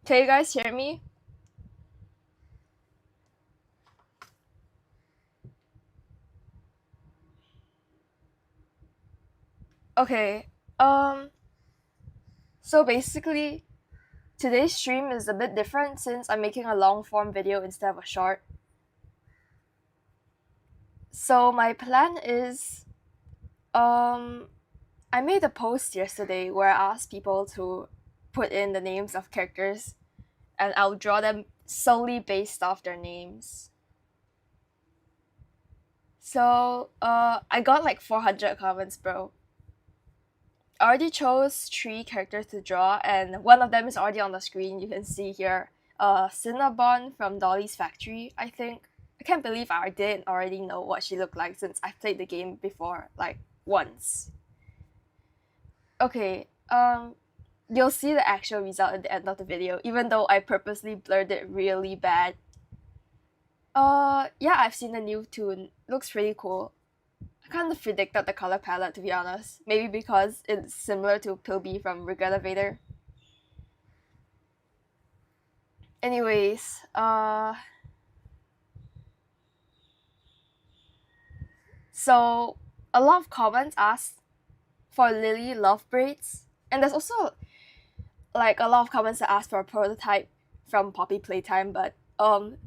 Can you guys hear me? Okay. So basically, today's stream is a bit different since I'm making a long form video instead of a short. So my plan is, I made a post yesterday where I asked people to put in the names of characters, and I'll draw them solely based off their names. So, I got like 400 comments, bro. I already chose 3 characters to draw, and one of them is already on the screen. You can see here, Cinnabon from Dolly's Factory, I think. I can't believe I didn't already know what she looked like since I've played the game before, like, once. Okay, you'll see the actual result at the end of the video, even though I purposely blurred it really bad. Yeah, I've seen the new tune. Looks pretty cool. I kind of predicted the color palette, to be honest. Maybe because it's similar to Pilby from Regretavator. Anyways, so a lot of comments asked for Lily love braids, and there's also like a lot of comments that ask for a prototype from Poppy Playtime, but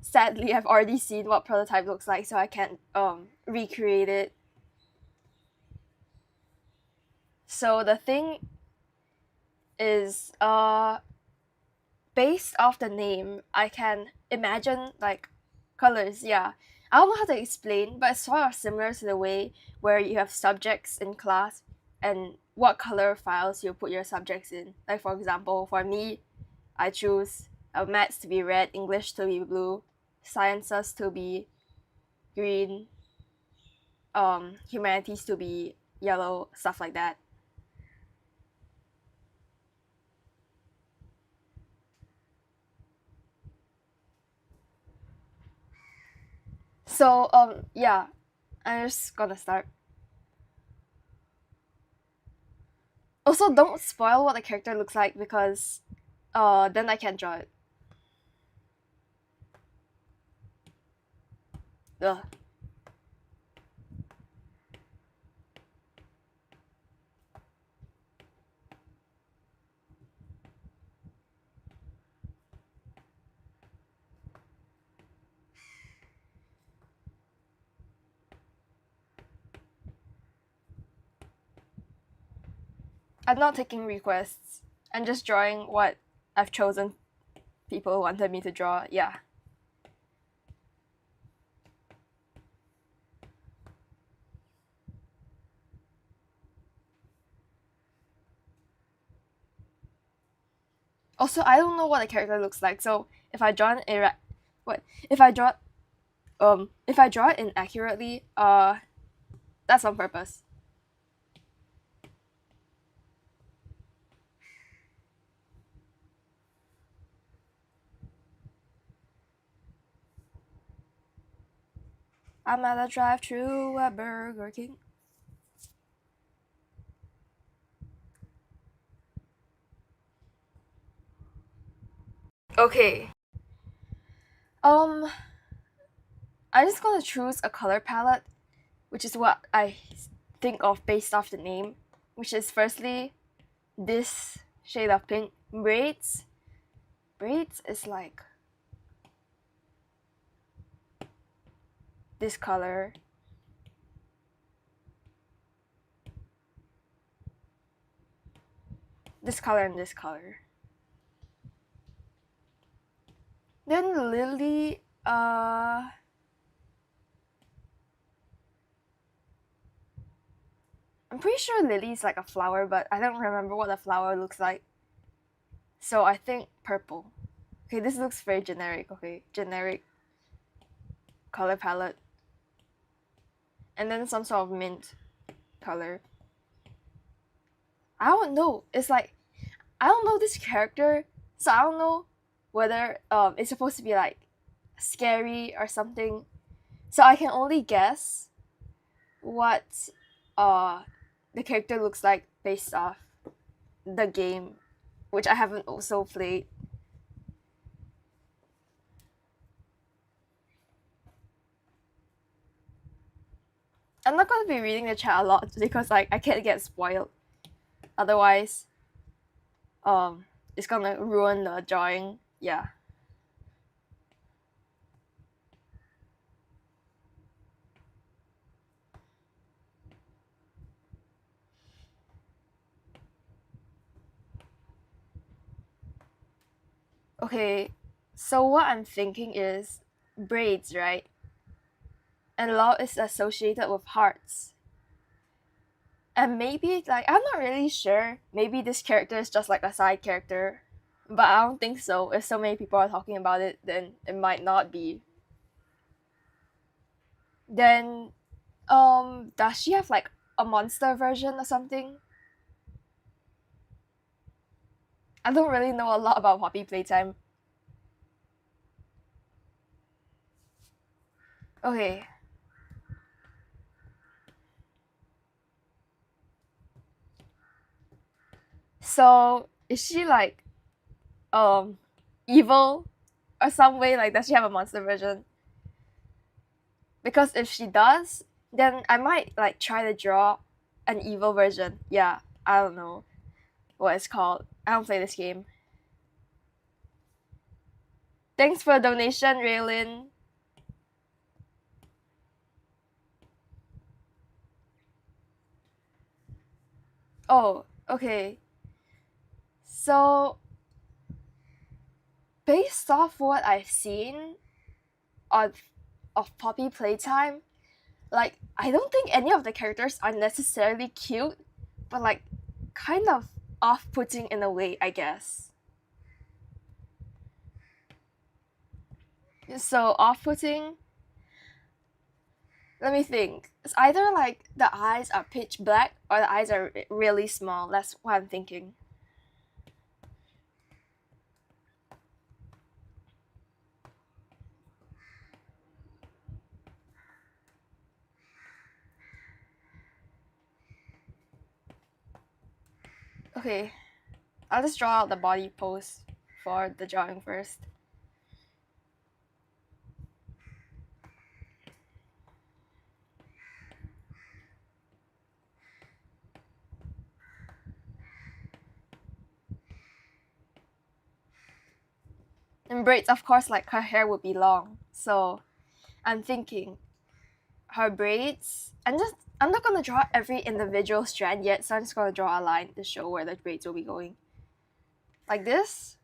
sadly I've already seen what prototype looks like, so I can't recreate it. So the thing is, based off the name, I can imagine like colors. Yeah, I don't know how to explain, but it's sort of similar to the way where you have subjects in class and what color files you put your subjects in. Like for example, for me, I choose maths to be red, English to be blue, sciences to be green, humanities to be yellow, stuff like that. So yeah, I'm just gonna start. Also, don't spoil what the character looks like because then I can't draw it. Ugh. I'm not taking requests. I'm just drawing what I've chosen people wanted me to draw. Yeah. Also, I don't know what a character looks like, so if I draw it if I draw it inaccurately, that's on purpose. I'm at a drive-thru at Burger King. Okay. I'm just gonna choose a color palette, which is what I think of based off the name, which is firstly this shade of pink. Braids is like this color. This color and this color. Then Lily, I'm pretty sure Lily is like a flower, but I don't remember what a flower looks like. So I think purple. Okay, this looks very generic. Okay, generic color palette. And then some sort of mint color. I don't know. It's like, I don't know this character, so I don't know whether it's supposed to be like scary or something. So I can only guess what the character looks like based off the game, which I haven't also played. I'm not gonna be reading the chat a lot because like I can't get spoiled. Otherwise, it's gonna ruin the drawing. Yeah. Okay, so what I'm thinking is braids, right? And love is associated with hearts. And maybe, like, I'm not really sure. Maybe this character is just like a side character. But I don't think so. If so many people are talking about it, then it might not be. Then, does she have like a monster version or something? I don't really know a lot about Poppy Playtime. Okay. So, is she like, evil or some way? Like, does she have a monster version? Because if she does, then I might like try to draw an evil version. Yeah, I don't know what it's called. I don't play this game. Thanks for the donation, Raylin. Oh, okay. So, based off what I've seen of Poppy Playtime, like I don't think any of the characters are necessarily cute, but like kind of off-putting in a way, I guess. So off-putting. Let me think. It's either like the eyes are pitch black or the eyes are really small. That's what I'm thinking. Okay, I'll just draw out the body pose for the drawing first. And braids, of course, like her hair would be long. So I'm thinking her braids, and just I'm not gonna draw every individual strand yet, so I'm just gonna draw a line to show where the braids will be going. Like this.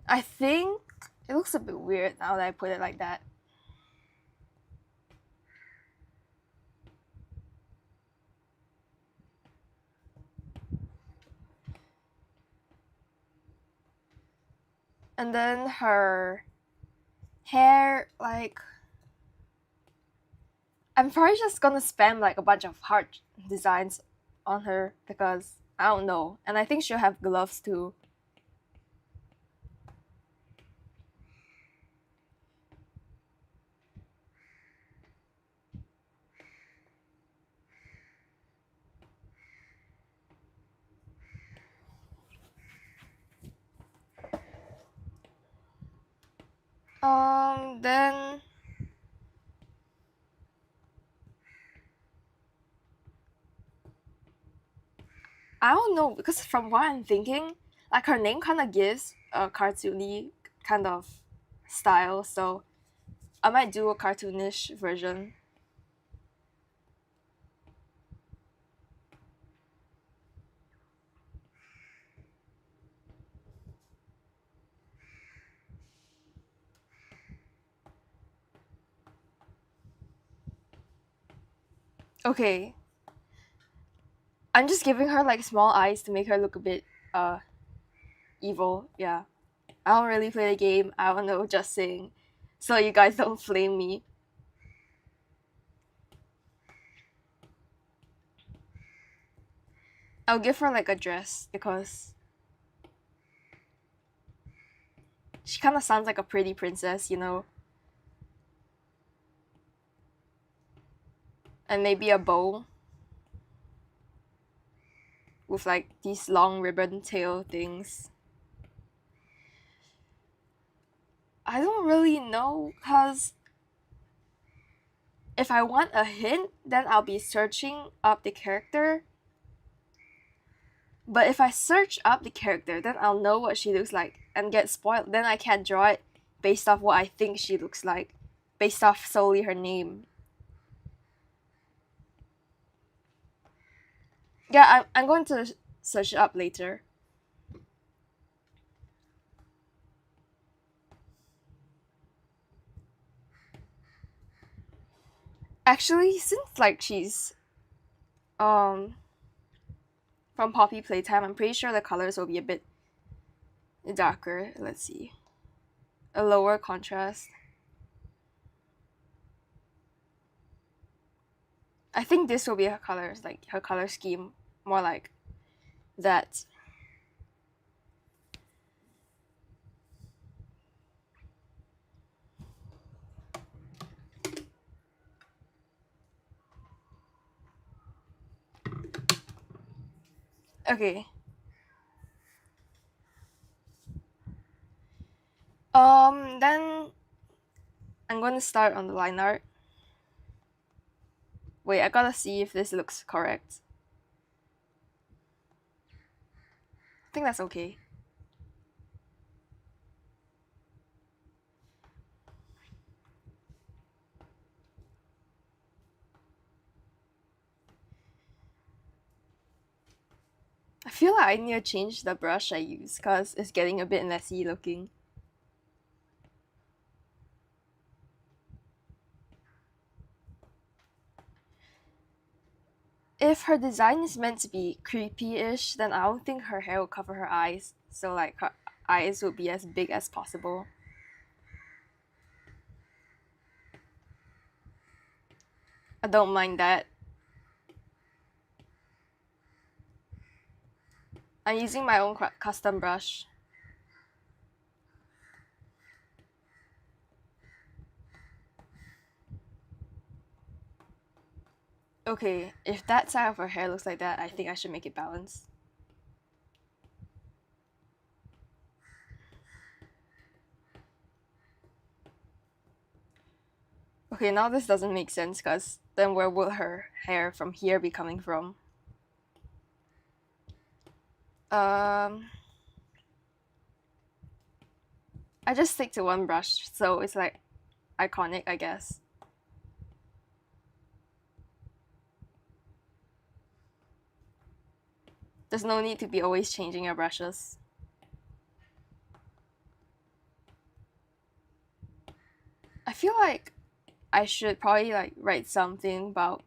I think it looks a bit weird now that I put it like that. And then her hair, like I'm probably just gonna spam like a bunch of heart designs on her because I don't know. And I think she'll have gloves too. Then I don't know because from what I'm thinking, like her name kind of gives a cartoony kind of style, so I might do a cartoonish version. Okay, I'm just giving her like small eyes to make her look a bit evil. Yeah, I don't really play the game. I don't know, just saying, so you guys don't flame me. I'll give her like a dress because she kind of sounds like a pretty princess, you know. And maybe a bow with like these long ribbon tail things. I don't really know, because if I want a hint, then I'll be searching up the character. But if I search up the character, then I'll know what she looks like and get spoiled. Then I can't draw it based off what I think she looks like, based off solely her name. Yeah, I'm going to search it up later. Actually, since like she's from Poppy Playtime, I'm pretty sure the colors will be a bit darker. Let's see. A lower contrast. I think this will be her colors, like her color scheme, more like that. Okay. Then I'm going to start on the line art. Wait, I gotta see if this looks correct. I think that's okay. I feel like I need to change the brush I use because it's getting a bit messy looking. If her design is meant to be creepy-ish, then I don't think her hair will cover her eyes. So like her eyes will be as big as possible. I don't mind that. I'm using my own custom brush. Okay, if that side of her hair looks like that, I think I should make it balanced. Okay, now this doesn't make sense because then where will her hair from here be coming from? I just stick to one brush, so it's like iconic, I guess. There's no need to be always changing your brushes. I feel like I should probably like write something about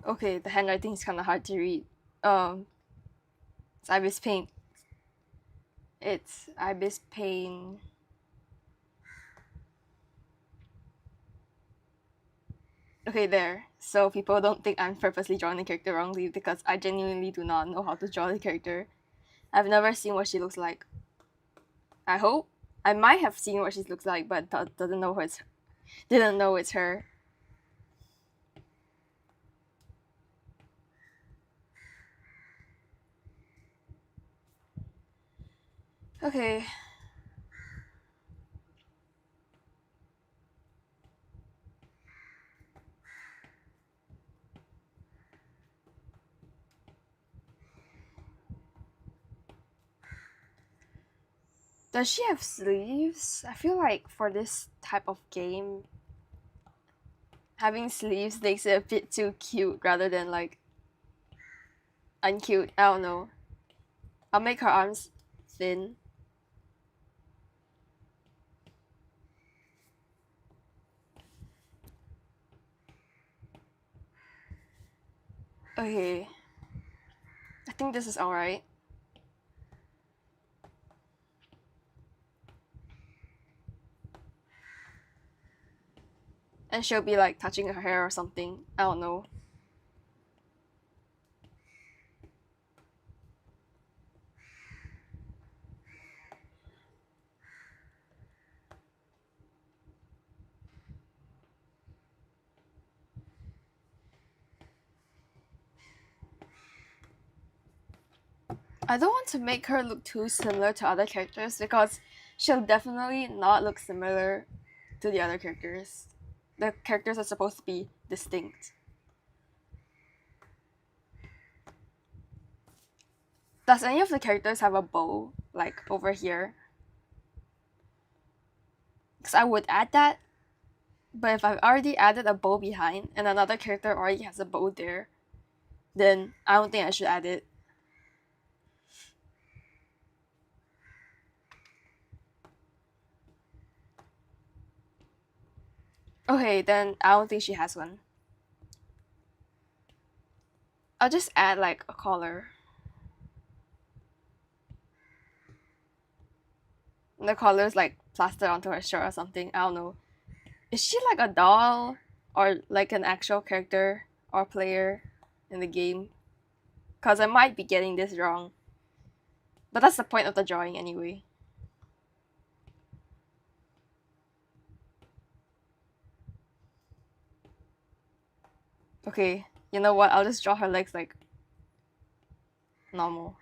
okay, the handwriting is kind of hard to read. It's Ibis Paint. It's Ibis Paint. Okay, there. So people don't think I'm purposely drawing the character wrongly because I genuinely do not know how to draw the character. I've never seen what she looks like. I hope. I might have seen what she looks like, but didn't know it's her. Okay. Does she have sleeves? I feel like for this type of game, having sleeves makes it a bit too cute rather than like uncute. I don't know. I'll make her arms thin. Okay. I think this is alright. and she'll be like touching her hair or something. I don't know. I don't want to make her look too similar to other characters because she'll definitely not look similar to the other characters. The characters are supposed to be distinct. Does any of the characters have a bow, like over here? Because I would add that, but if I've already added a bow behind and another character already has a bow there, then I don't think I should add it. Okay, then I don't think she has one. I'll just add like a collar. And the collar is like plastered onto her shirt or something. I don't know. Is she like a doll or like an actual character or player in the game? Because I might be getting this wrong. But that's the point of the drawing anyway. Okay, you know what? I'll just draw her legs like normal.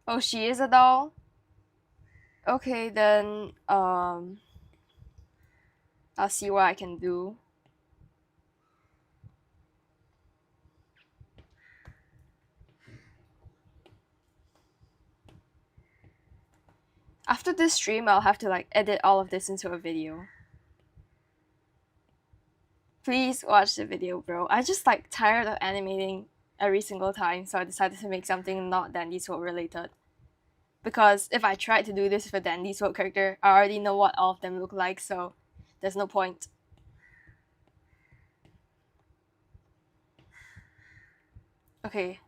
Oh, she is a doll? Okay, then I'll see what I can do. After this stream, I'll have to like edit all of this into a video. Please watch the video, bro. I just like tired of animating every single time, so I decided to make something not Dandy Sword related. Because if I tried to do this with a Dandy Sword character, I already know what all of them look like, so there's no point. Okay.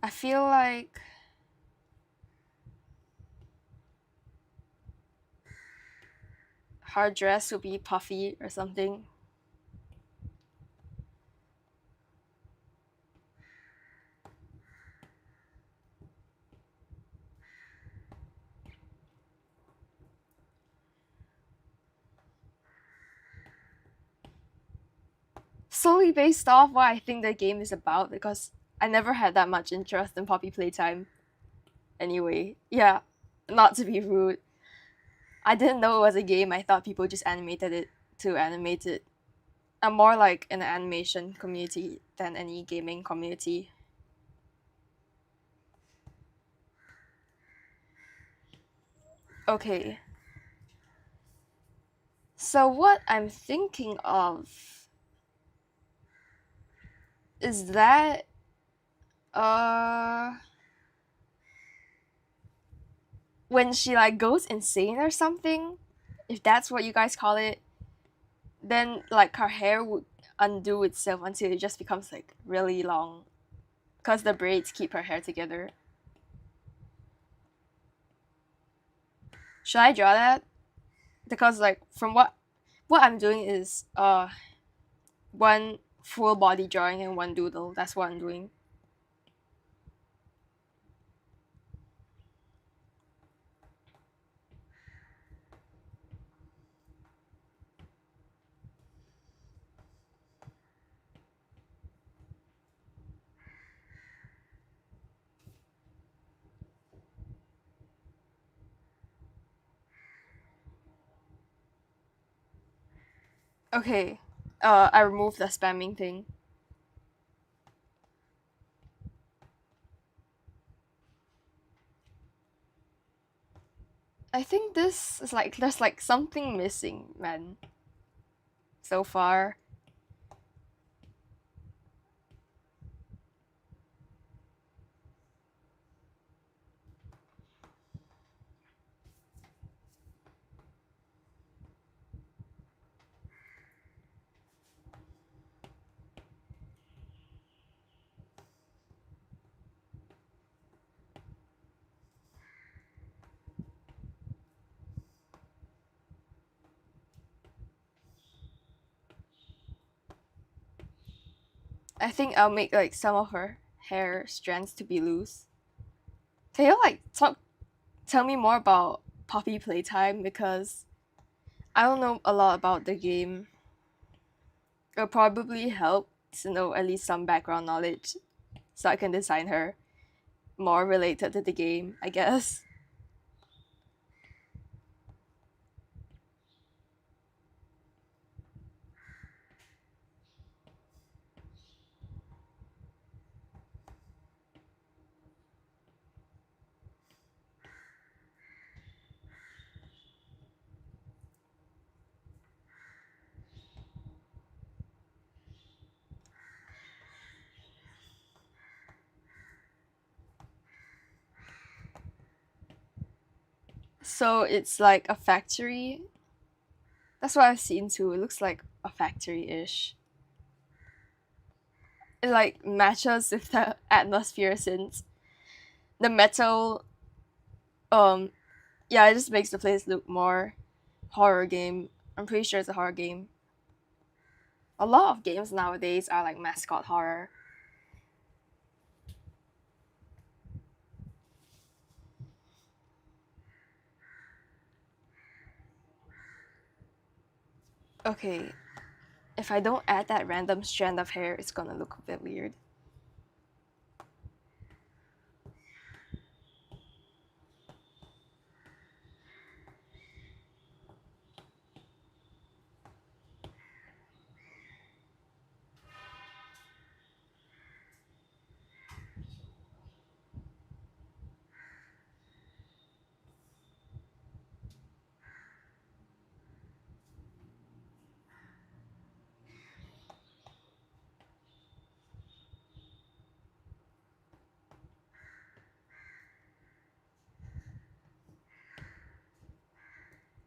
I feel like her dress would be puffy or something. Solely based off what I think the game is about, because I never had that much interest in Poppy Playtime. Anyway, yeah, not to be rude. I didn't know it was a game. I thought people just animated it to animate it. I'm more like in the animation community than any gaming community. Okay. So what I'm thinking of is that when she like goes insane or something, if that's what you guys call it, then like her hair would undo itself until it just becomes like really long, because the braids keep her hair together. Should I draw that? Because like from what I'm doing is one full body drawing and one doodle. That's what I'm doing. Okay. I removed the spamming thing. I think this is like there's like something missing, man. So far. I think I'll make like some of her hair strands to be loose. Can you like tell me more about Poppy Playtime, because I don't know a lot about the game. It'll probably help to know at least some background knowledge so I can design her more related to the game, I guess. So it's like a factory. That's what I've seen too. It looks like a factory-ish. It like matches with the atmosphere since the metal yeah, it just makes the place look more horror game. I'm pretty sure it's a horror game. A lot of games nowadays are like mascot horror. Okay, if I don't add that random strand of hair, it's gonna look a bit weird.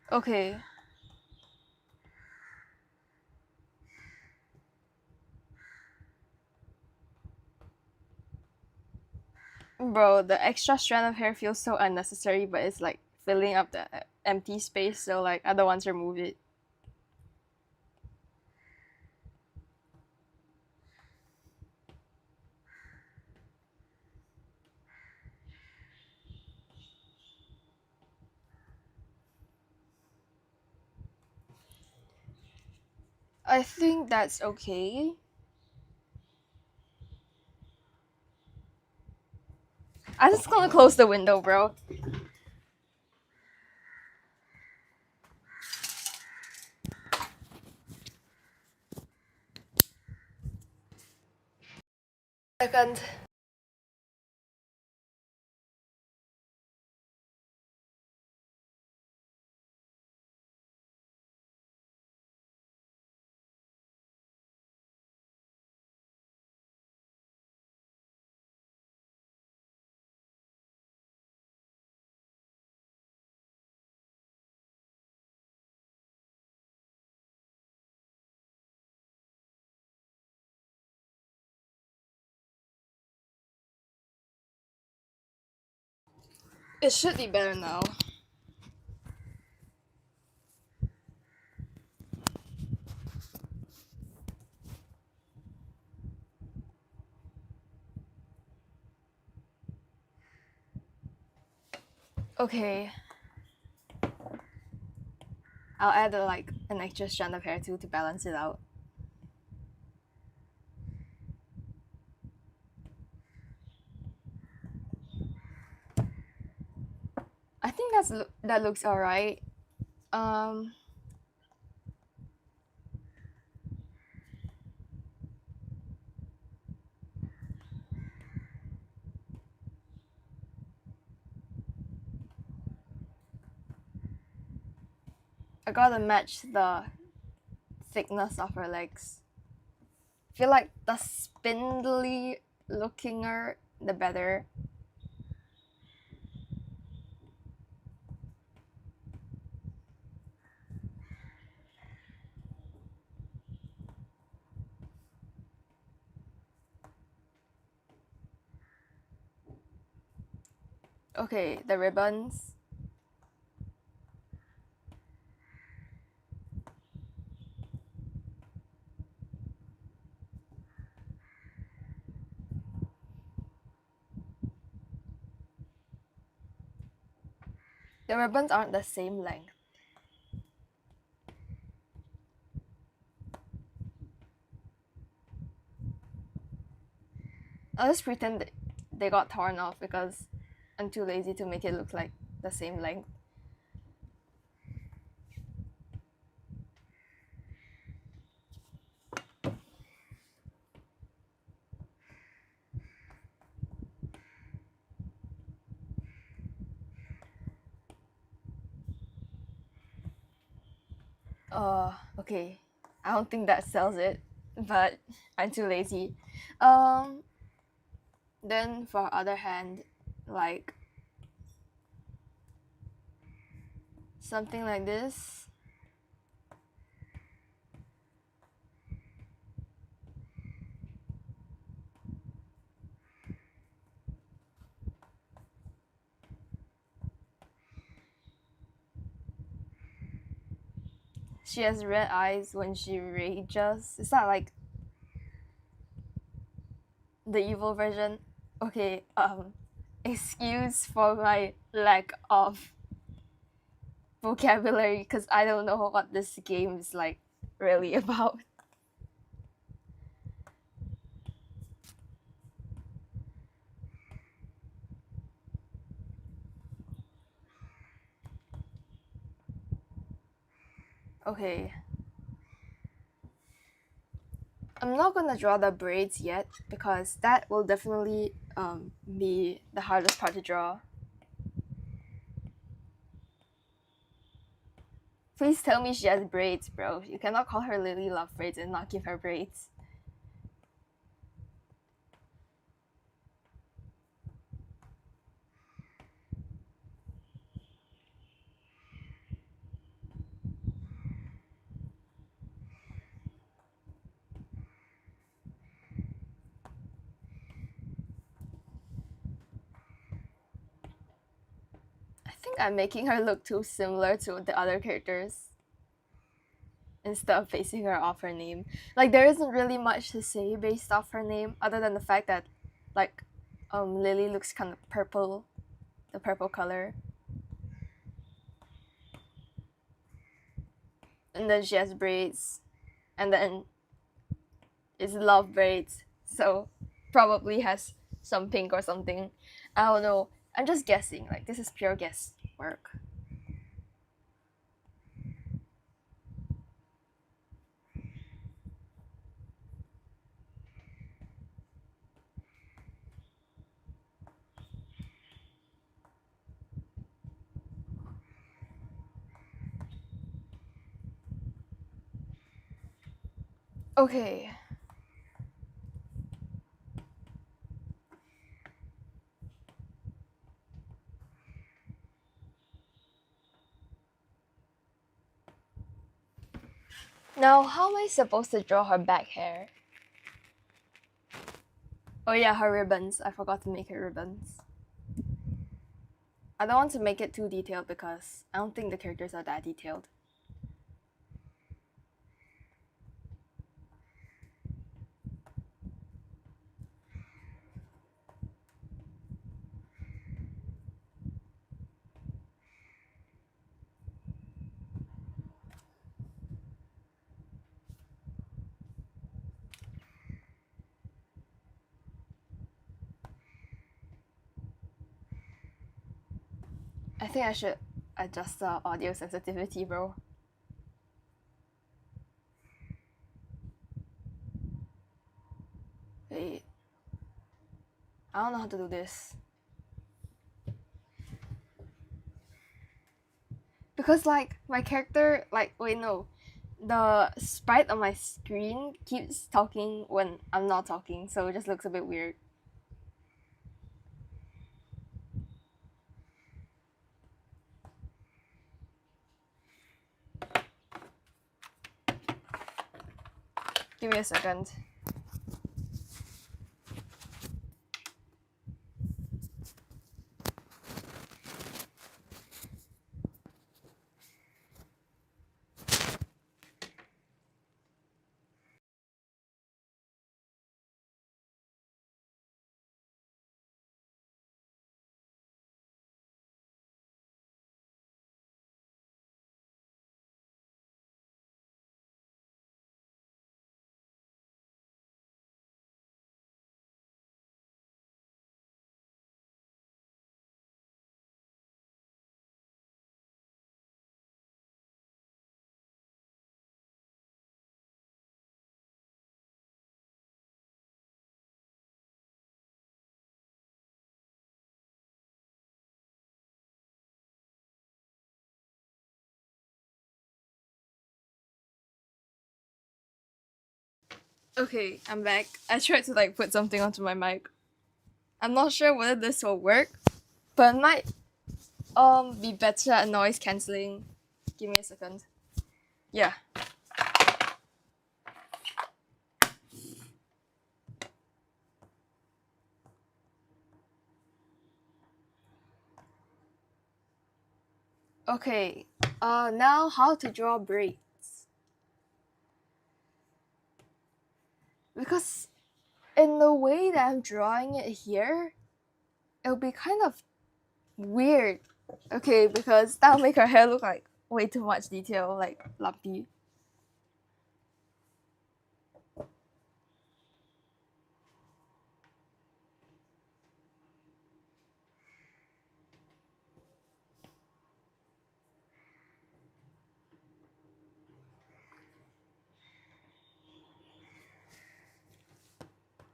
Okay. Bro, the extra strand of hair feels so unnecessary, but it's like filling up the empty space, so like I don't want to remove it. I think that's okay. I'm just gonna close the window, bro. Second. It should be better now. Okay. I'll add like an extra strand of hair too to balance it out. I think that looks alright. Um, I gotta match the thickness of her legs. Feel like the spindly lookinger, the better. Okay, the ribbons. The ribbons aren't the same length. I'll just pretend they got torn off because I'm too lazy to make it look like the same length. Okay. I don't think that sells it, but I'm too lazy. Um, then for other hand, like something like this. She has red eyes when she rages. Is that like the evil version? Okay, excuse for my lack of vocabulary because I don't know what this game is like really about. Okay. I'm not gonna draw the braids yet because that will definitely be the hardest part to draw. Please tell me she has braids, bro. You cannot call her Lily Love Braids and not give her braids. I think I'm making her look too similar to the other characters instead of basing her off her name. Like there isn't really much to say based off her name other than the fact that like Lily looks kind of purple, the purple color. And then she has braids and then it's love braids. So probably has some pink or something. I don't know. I'm just guessing. Like this is pure guess work. Okay. Now, how am I supposed to draw her back hair? Oh yeah, her ribbons. I forgot to make her ribbons. I don't want to make it too detailed because I don't think the characters are that detailed. I think I should adjust the audio sensitivity, bro. Wait. I don't know how to do this. Because like my character, like wait no, the sprite on my screen keeps talking when I'm not talking, so it just looks a bit weird. Give me a second. Okay, I'm back. I tried to like put something onto my mic. I'm not sure whether this will work, but it might be better at noise cancelling. Give me a second. Yeah. Okay. Now how to draw braids. Because in the way that I'm drawing it here, it'll be kind of weird. Okay, because that'll make her hair look like way too much detail, like lumpy.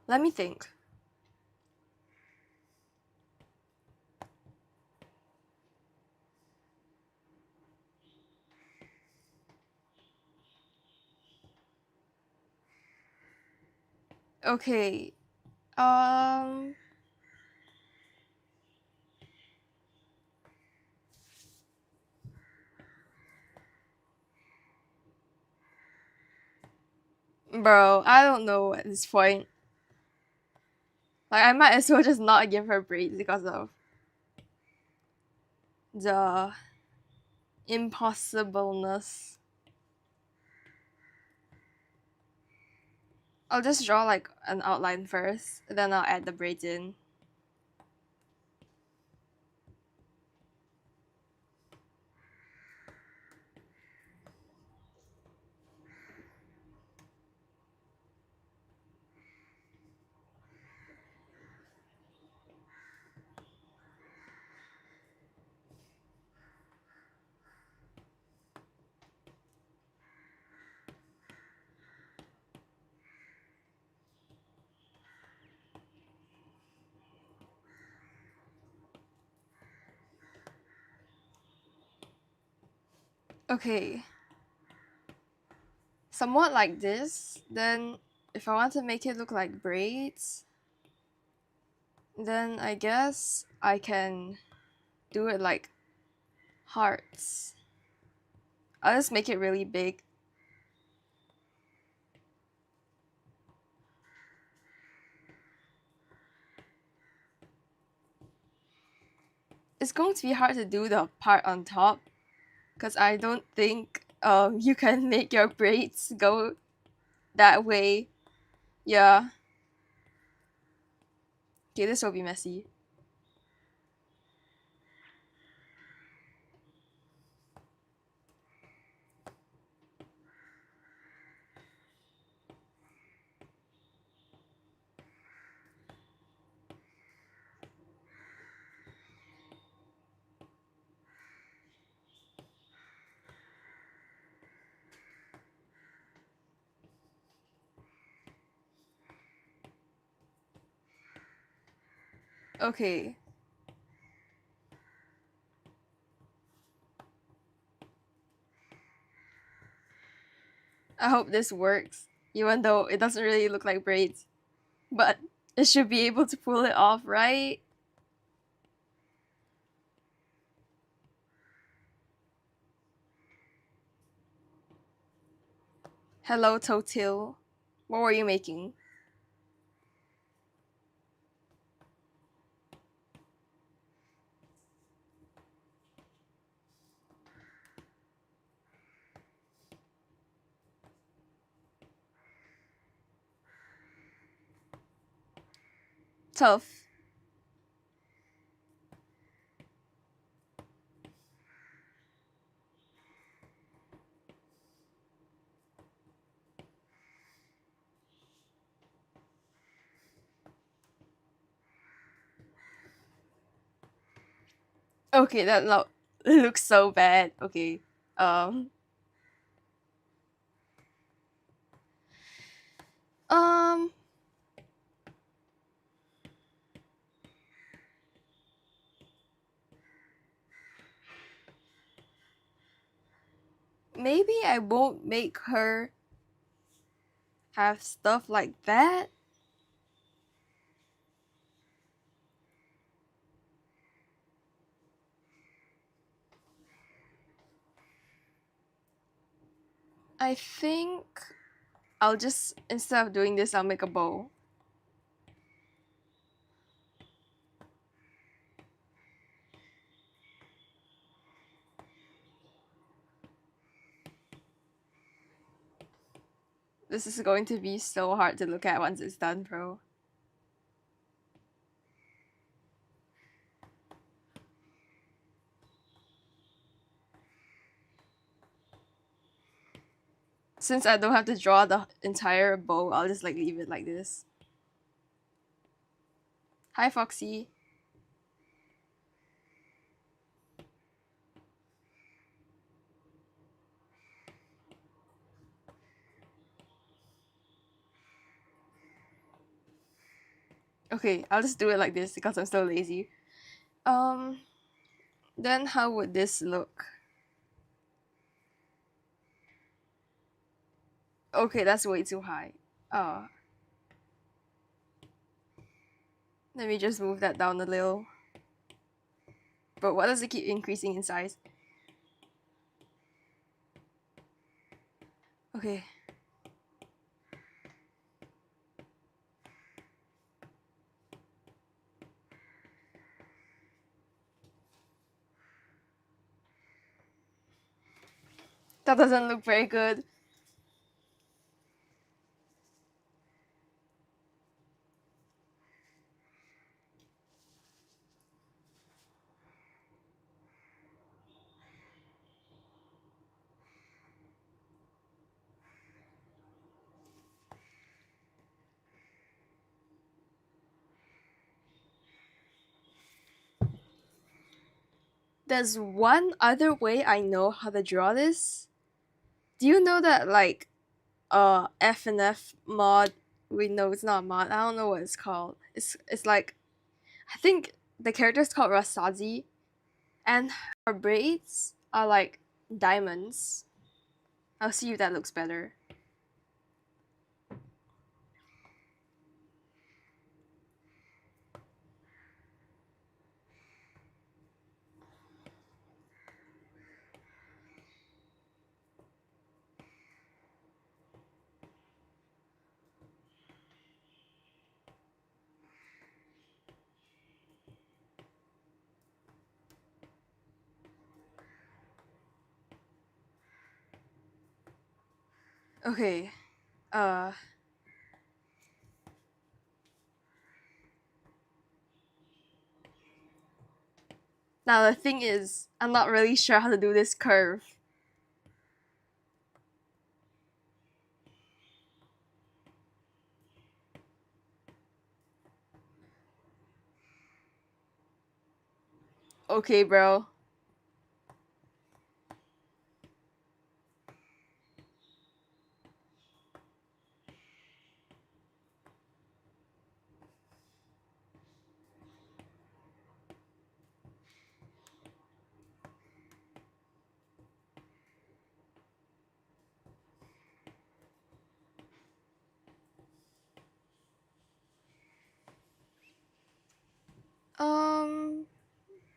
Let me think. Okay. Um Bro, I don't know at this point. Like, I might as well just not give her braids because of the impossibleness. I'll just draw like an outline first, then I'll add the braids in. Okay. Somewhat like this, then if I want to make it look like braids, then I guess I can do it like hearts. I'll just make it really big. It's going to be hard to do the part on top because I don't think you can make your braids go that way. Yeah. Okay, this will be messy. Okay. I hope this works, even though it doesn't really look like braids. But it should be able to pull it off, right? Hello, Totil. What were you making? Tough. Okay, that looks so bad. Okay. Um. Um. Maybe I won't make her have stuff like that. I think I'll just, instead of doing this, I'll make a bow. This is going to be so hard to look at once it's done, bro. Since I don't have to draw the entire bow, I'll just like leave it like this. Hi, Foxy. Okay, I'll just do it like this because I'm still lazy. Then how would this look? Okay, that's way too high. Let me just move that down a little. But why does it keep increasing in size? Okay. That doesn't look very good. There's one other way I know how to draw this. Do you know that like FNF mod? Wait, no, it's not a mod. I don't know what it's called. It's like, I think the character's called Rasazi, and her braids are like diamonds. I'll see if that looks better. Okay. Now the thing is, I'm not really sure how to do this curve. Okay, bro.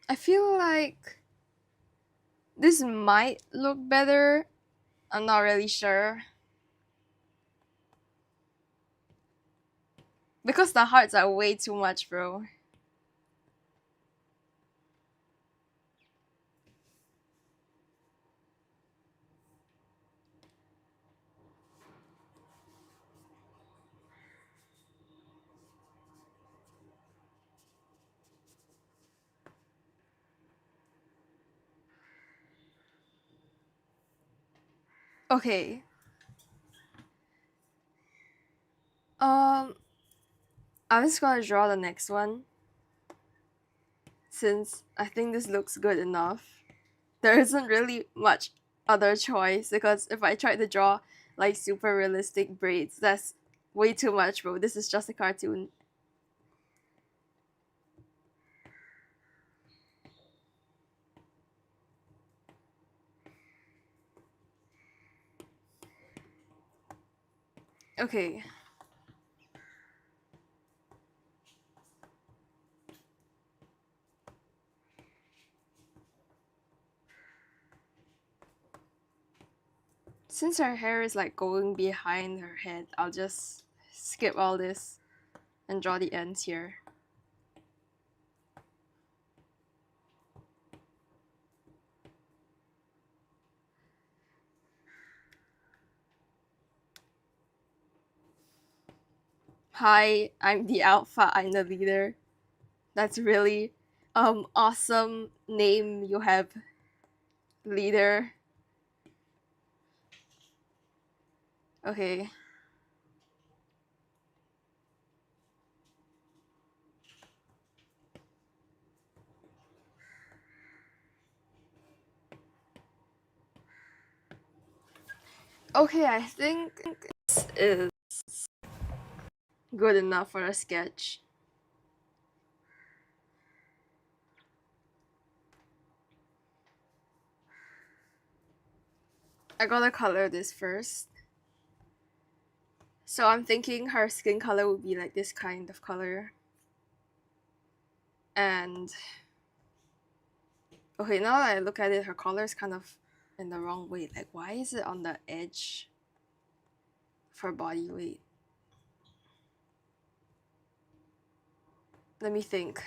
I feel like this might look better. I'm not really sure. Because the hearts are way too much, bro. Okay. Um, I'm just gonna draw the next one. Since I think this looks good enough. There isn't really much other choice because if I tried to draw like super realistic braids, that's way too much, bro. This is just a cartoon. Okay. Since her hair is like going behind her head, I'll just skip all this and draw the ends here. Hi, I'm the alpha, I'm the leader. That's really awesome name you have, leader. Okay. Okay, I think this is good enough for a sketch. I gotta color this first. So I'm thinking her skin color would be like this kind of color. And okay, now that I look at it, her color is kind of in the wrong way. Like, why is it on the edge for body weight? Let me think.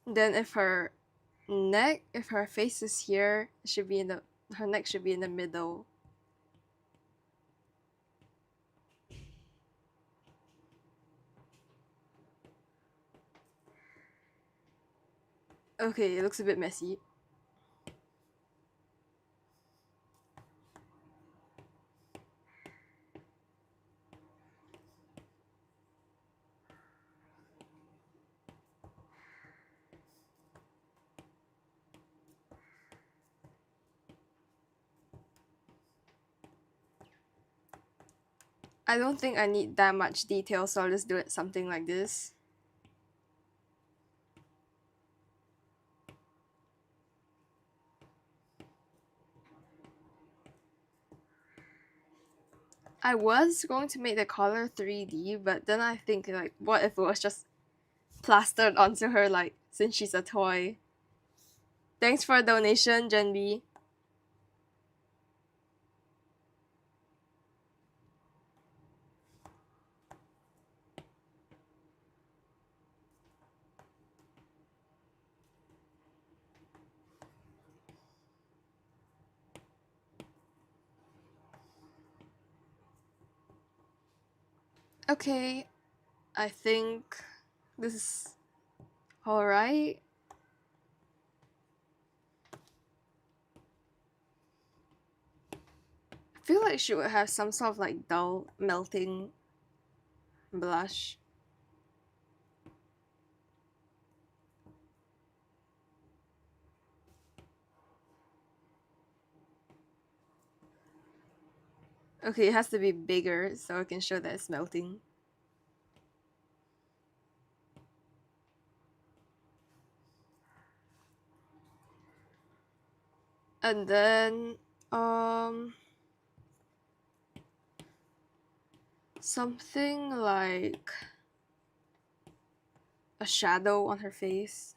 Then if her face is here, it should be in the, her neck should be in the middle. Okay, it looks a bit messy. I don't think I need that much detail, so I'll just do it something like this. I was going to make the color 3D, but then I think like, what if it was just plastered onto her, like, since she's a toy? Thanks for a donation, Gen B. Okay, I think this is alright. I feel like she would have some sort of like dull melting blush. Okay, it has to be bigger so I can show that it's melting. And then something like a shadow on her face.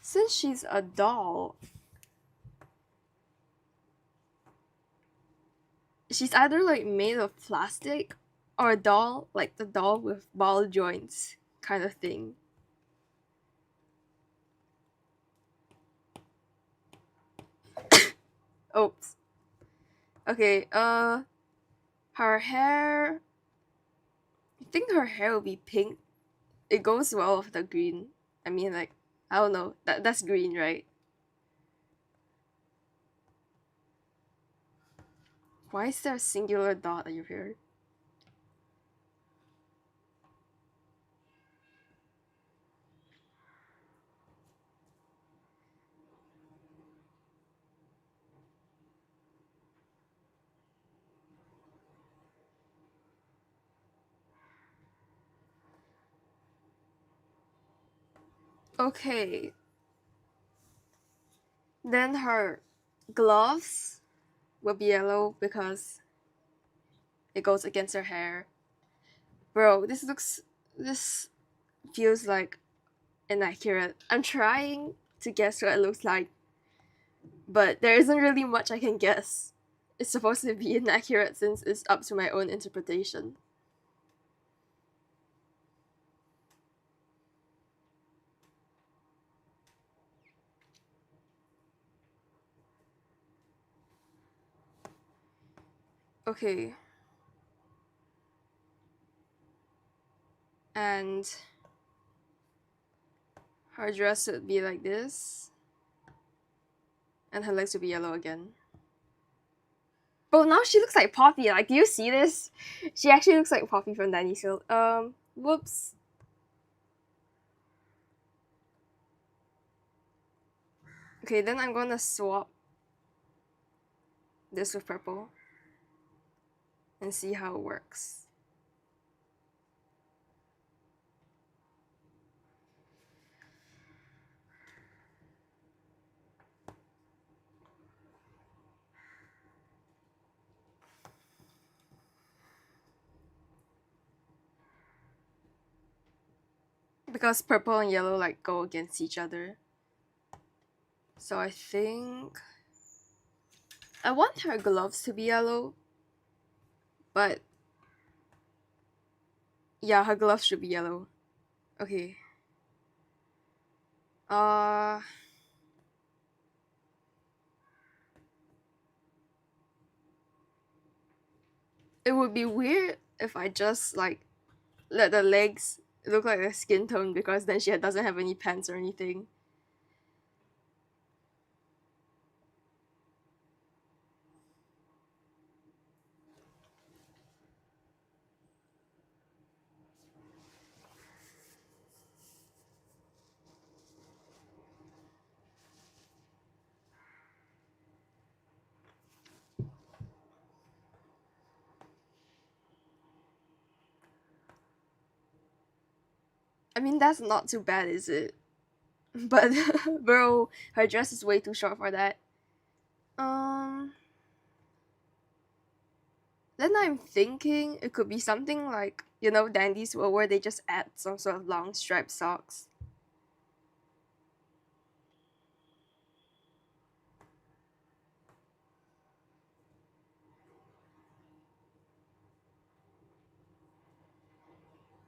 Since she's a doll, she's either like made of plastic or a doll, like the doll with ball joints kind of thing. Oops. Okay, her hair, I think her hair will be pink. It goes well with the green. I mean, like, I don't know, that's green, right? Why is there a singular dot at your hair? Okay. Then her gloves will be yellow because it goes against her hair. Bro, this feels like inaccurate. I'm trying to guess what it looks like, but there isn't really much I can guess. It's supposed to be inaccurate since it's up to my own interpretation. Okay. And her dress would be like this. And her legs would be yellow again. But now she looks like Poppy. Like, do you see this? She actually looks like Poppy from Danny's Field. Whoops. Okay, then I'm gonna swap this with purple and see how it works. Because purple and yellow like go against each other. So I think I want her gloves to be yellow, but yeah, her gloves should be yellow. Okay. It would be weird if I just like let the legs look like a skin tone because then she doesn't have any pants or anything. I mean, that's not too bad, is it? But bro, her dress is way too short for that. Then I'm thinking it could be something like, you know, Dandy's World where they just add some sort of long striped socks.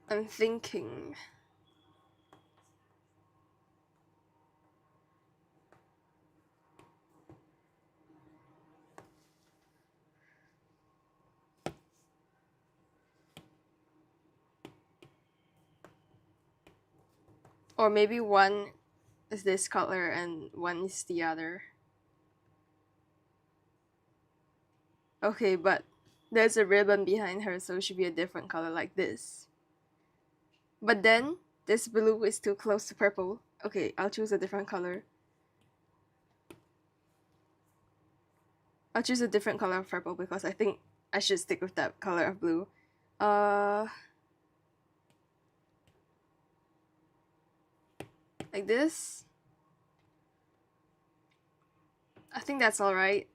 I'm thinking. Or maybe one is this color and one is the other. Okay, but there's a ribbon behind her, so it should be a different color like this. But then, this blue is too close to purple. Okay, I'll choose a different color. I'll choose a different color of purple because I think I should stick with that color of blue. Like this. I think that's alright.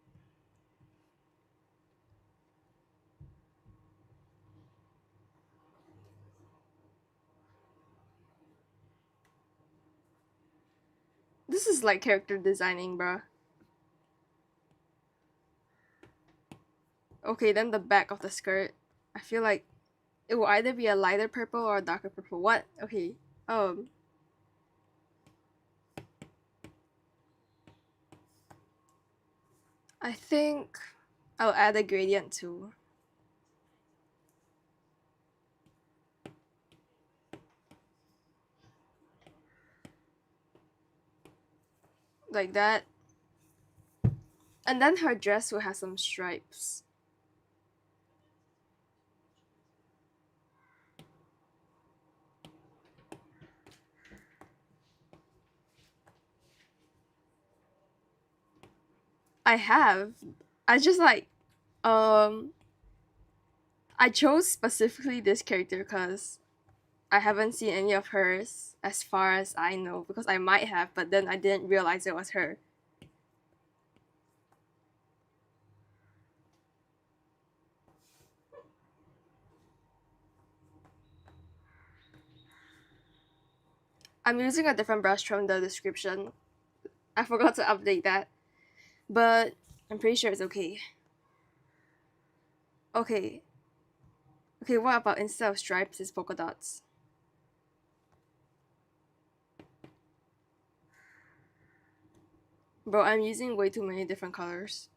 This is like character designing, bruh. Okay, then the back of the skirt. I feel like it will either be a lighter purple or a darker purple. What? Okay. I think I'll add a gradient too. Like that. And then her dress will have some stripes. I have. I just like, I chose specifically this character because I haven't seen any of hers as far as I know, because I might have, but then I didn't realize it was her. I'm using a different brush from the description. I forgot to update that, but I'm pretty sure it's okay. Okay. Okay, what about instead of stripes, it's polka dots? Bro, I'm using way too many different colors.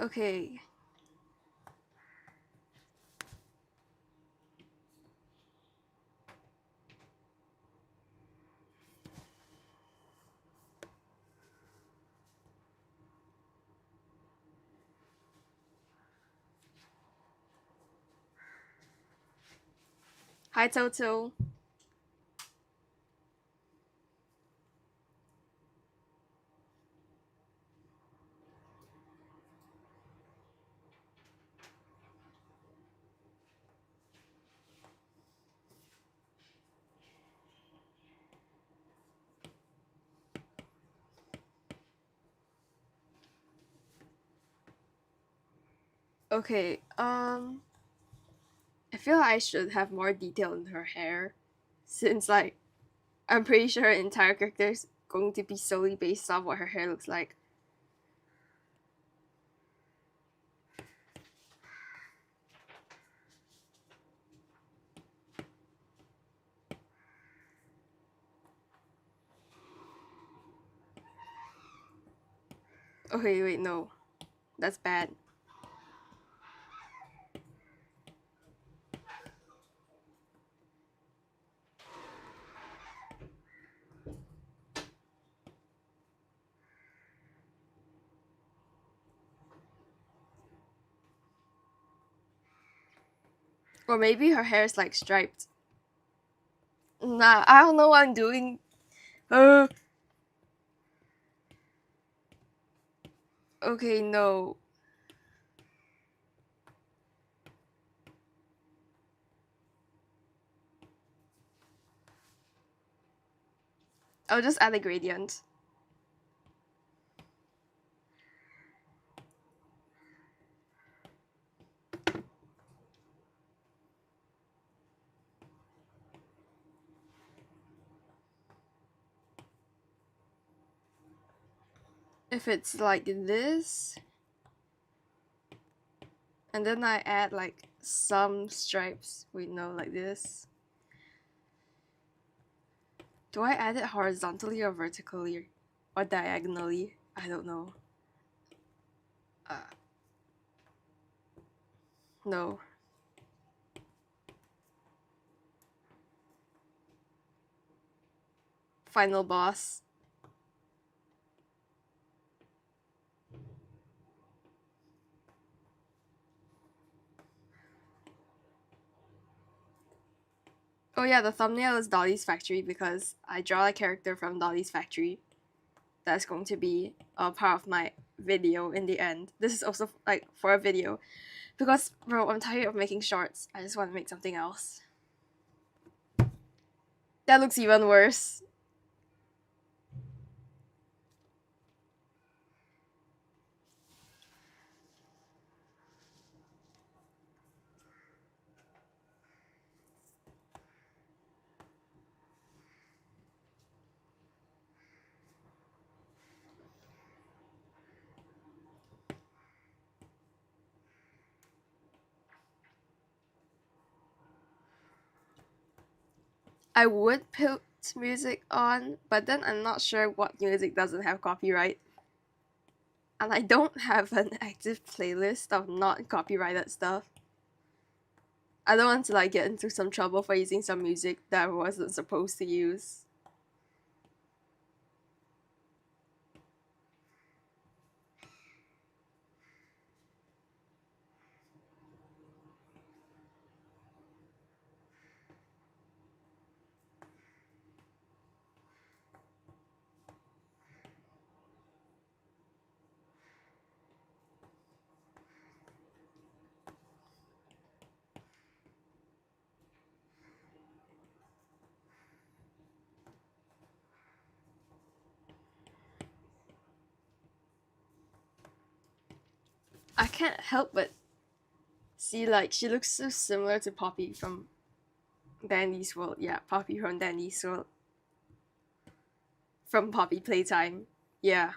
Okay. Hi, Toto. Okay, I feel like I should have more detail in her hair, since like I'm pretty sure her entire character is going to be solely based off what her hair looks like. Okay, wait, no. That's bad. Or maybe her hair is like striped. Nah, I don't know what I'm doing. Uh, okay, no. I'll just add a gradient. If it's like this, and then I add like some stripes. Wait, no, like this. Do I add it horizontally or vertically? Or diagonally? I don't know. No. Final boss. Oh yeah, the thumbnail is Dolly's Factory because I draw a character from Dolly's Factory. That's going to be a part of my video in the end. This is also like for a video. Because, bro, I'm tired of making shorts. I just want to make something else. That looks even worse. I would put music on, but then I'm not sure what music doesn't have copyright. And I don't have an active playlist of not copyrighted stuff. I don't want to like get into some trouble for using some music that I wasn't supposed to use. I can't help but see like she looks so similar to Poppy from Dandy's World. Yeah, Poppy from Dandy's World. From Poppy Playtime. Yeah.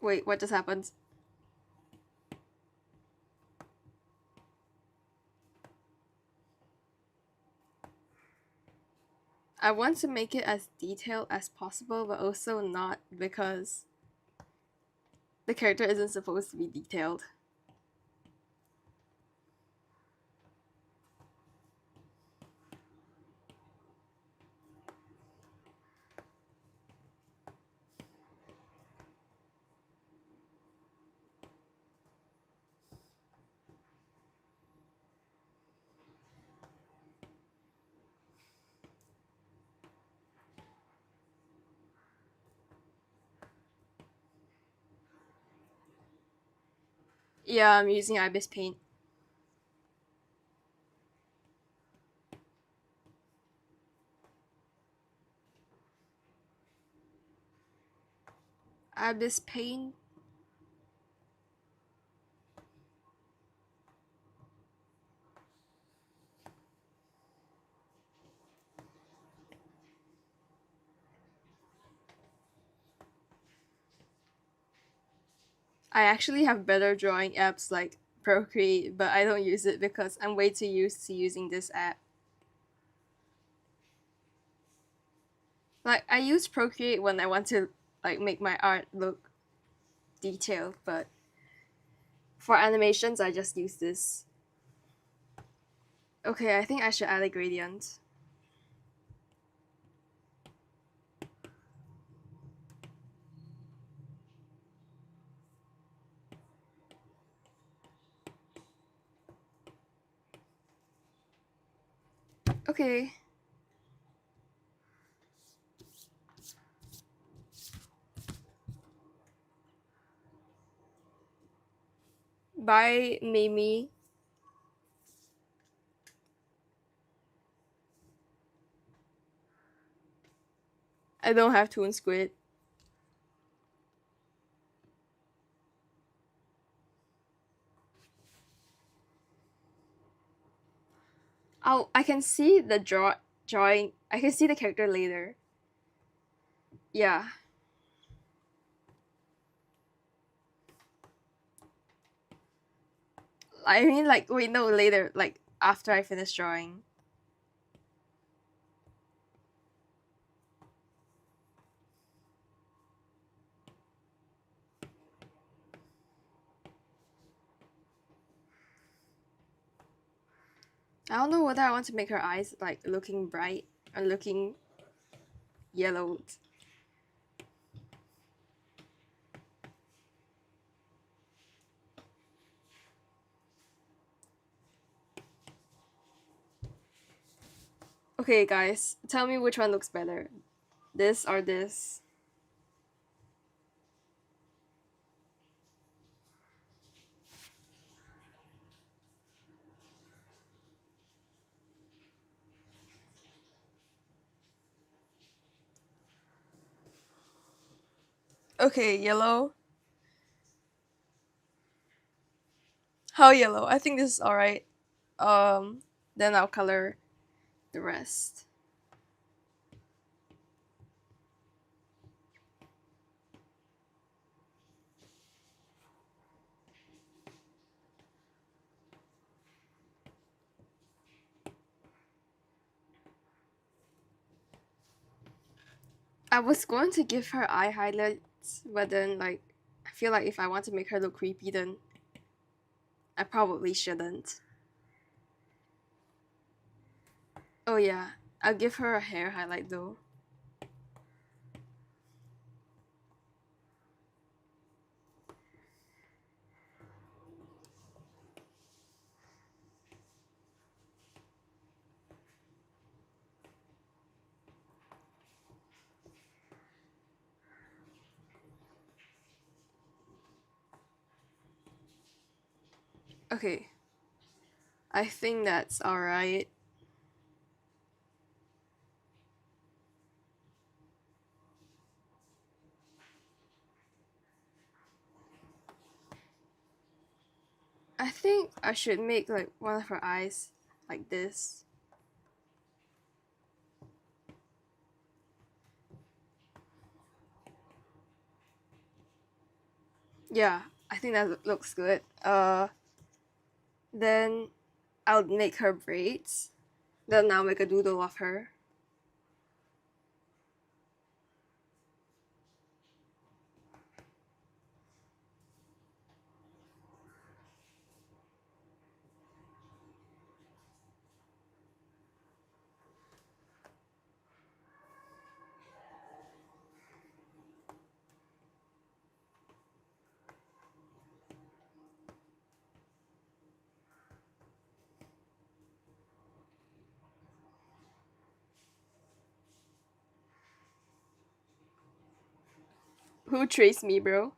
Wait, what just happened? I want to make it as detailed as possible, but also not because the character isn't supposed to be detailed. Yeah, I'm using Ibis Paint. Ibis Paint. I actually have better drawing apps like Procreate, but I don't use it because I'm way too used to using this app. Like I use Procreate when I want to like make my art look detailed, but for animations I just use this. Okay, I think I should add a gradient. Okay. Bye, Mimi. I don't have Toon Squid. I can see the drawing. I can see the character later. Yeah. I mean like wait no later like after I finish drawing. I don't know whether I want to make her eyes like looking bright or looking yellowed. Okay, guys, tell me which one looks better. This or this? Okay, yellow. How yellow? I think this is alright. Then I'll color the rest. I was going to give her eye highlights, but then like I feel like if I want to make her look creepy, then I probably shouldn't. Oh yeah, I'll give her a hair highlight though. Okay. I think that's alright. I think I should make like one of her eyes like this. Yeah, I think that looks good. Then I'll make her braids. Then I'll make a doodle of her. Who traced me, bro?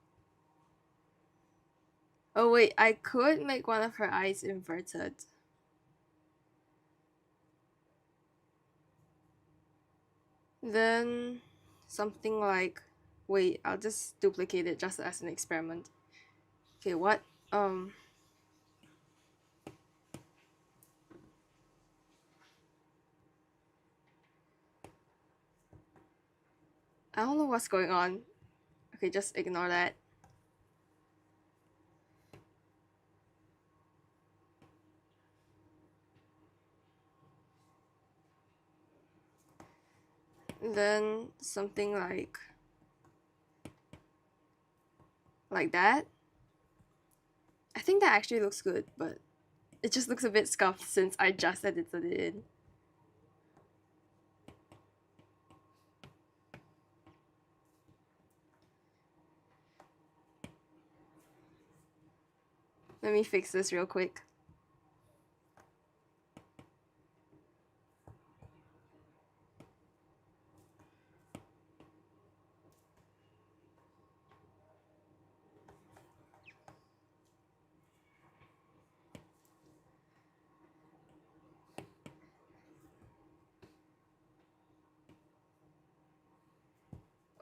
Oh wait, I could make one of her eyes inverted. Then something like, wait, I'll just duplicate it just as an experiment. Okay, what? I don't know what's going on. Okay, just ignore that. Then something like that. I think that actually looks good, but it just looks a bit scuffed since I just edited it in. Let me fix this real quick.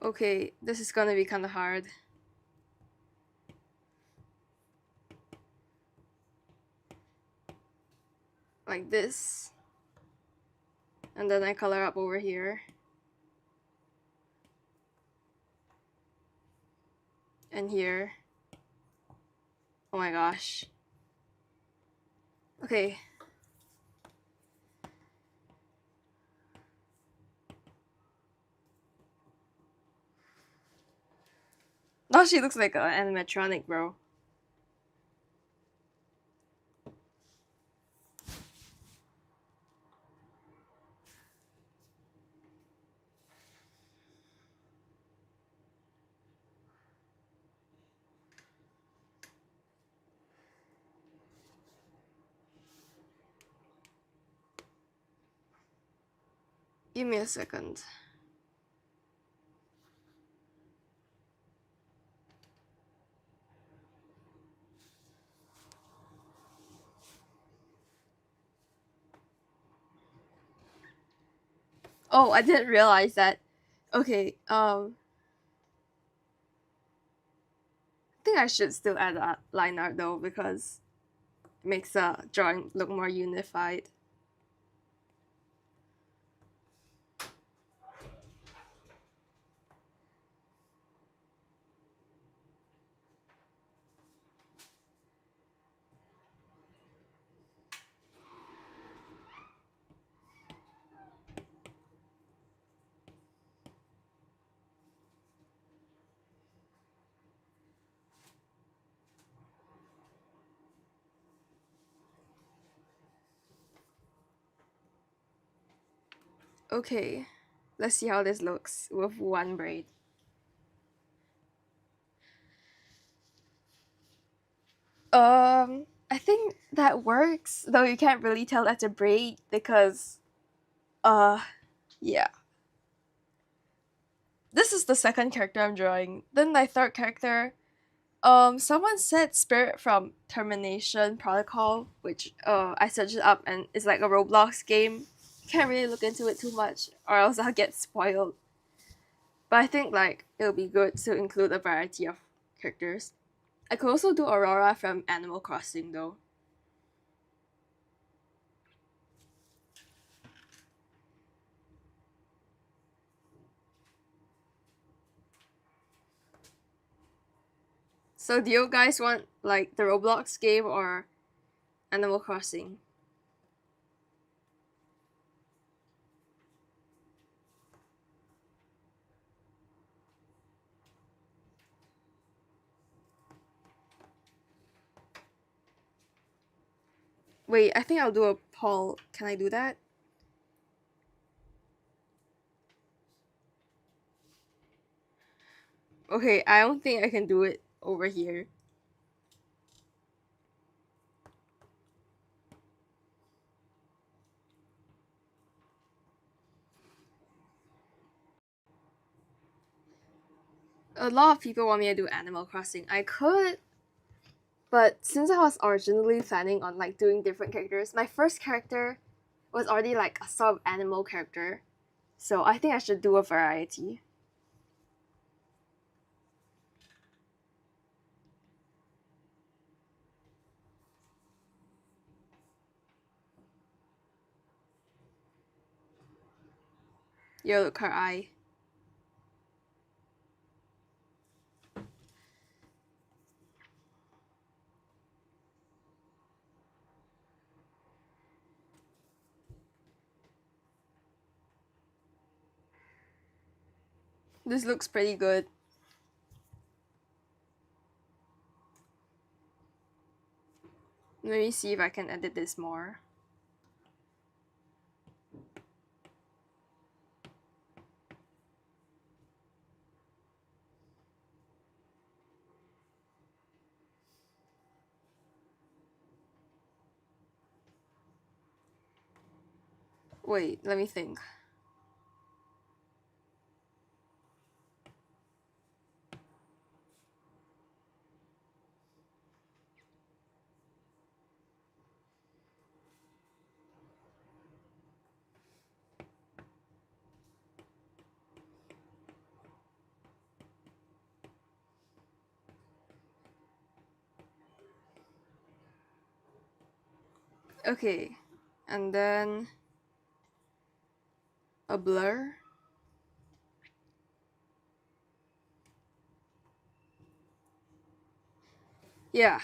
Okay, this is gonna be kind of hard. Like this. And then I color up over here. And here. Oh my gosh. Okay. Now she looks like an animatronic, bro. Give me a second. Oh, I didn't realize that. Okay, I think I should still add a line art though because makes the drawing look more unified. Okay, let's see how this looks with one braid. I think that works, though you can't really tell that's a braid because, yeah. This is the second character I'm drawing. Then my third character, someone said Spirit from Termination Protocol, which I searched it up and it's like a Roblox game. Can't really look into it too much, or else I'll get spoiled. But I think like it'll be good to include a variety of characters. I could also do Aurora from Animal Crossing though. So do you guys want like the Roblox game or Animal Crossing? Wait, I think I'll do a poll. Can I do that? Okay, I don't think I can do it over here. A lot of people want me to do Animal Crossing. I could, but since I was originally planning on like doing different characters, my first character was already like a sort of animal character. So I think I should do a variety. Yo, look her eye. This looks pretty good. Let me see if I can edit this more. Wait, let me think. Okay, and then a blur. Yeah.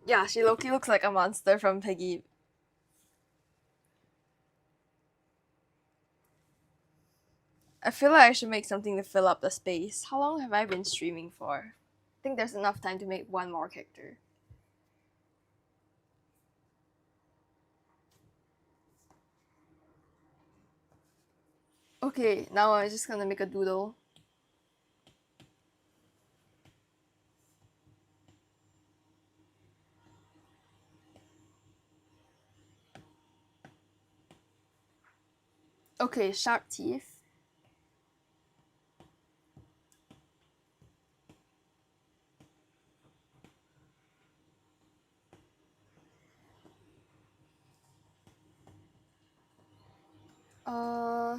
Yeah, she Loki looks like a monster from Piggy. I feel like I should make something to fill up the space. How long have I been streaming for? I think there's enough time to make one more character. Okay, now I'm just gonna make a doodle. Okay, sharp teeth. Uh,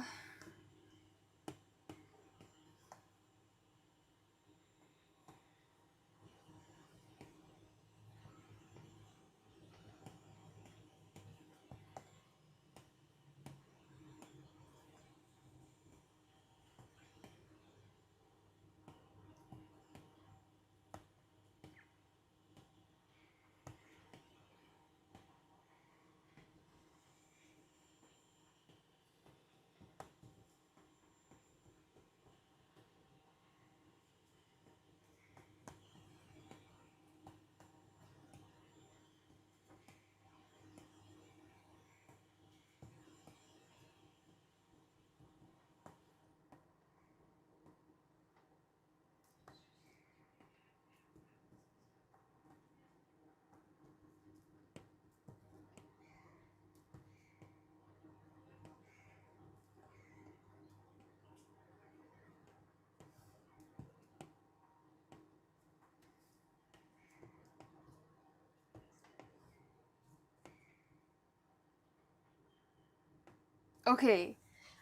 Okay,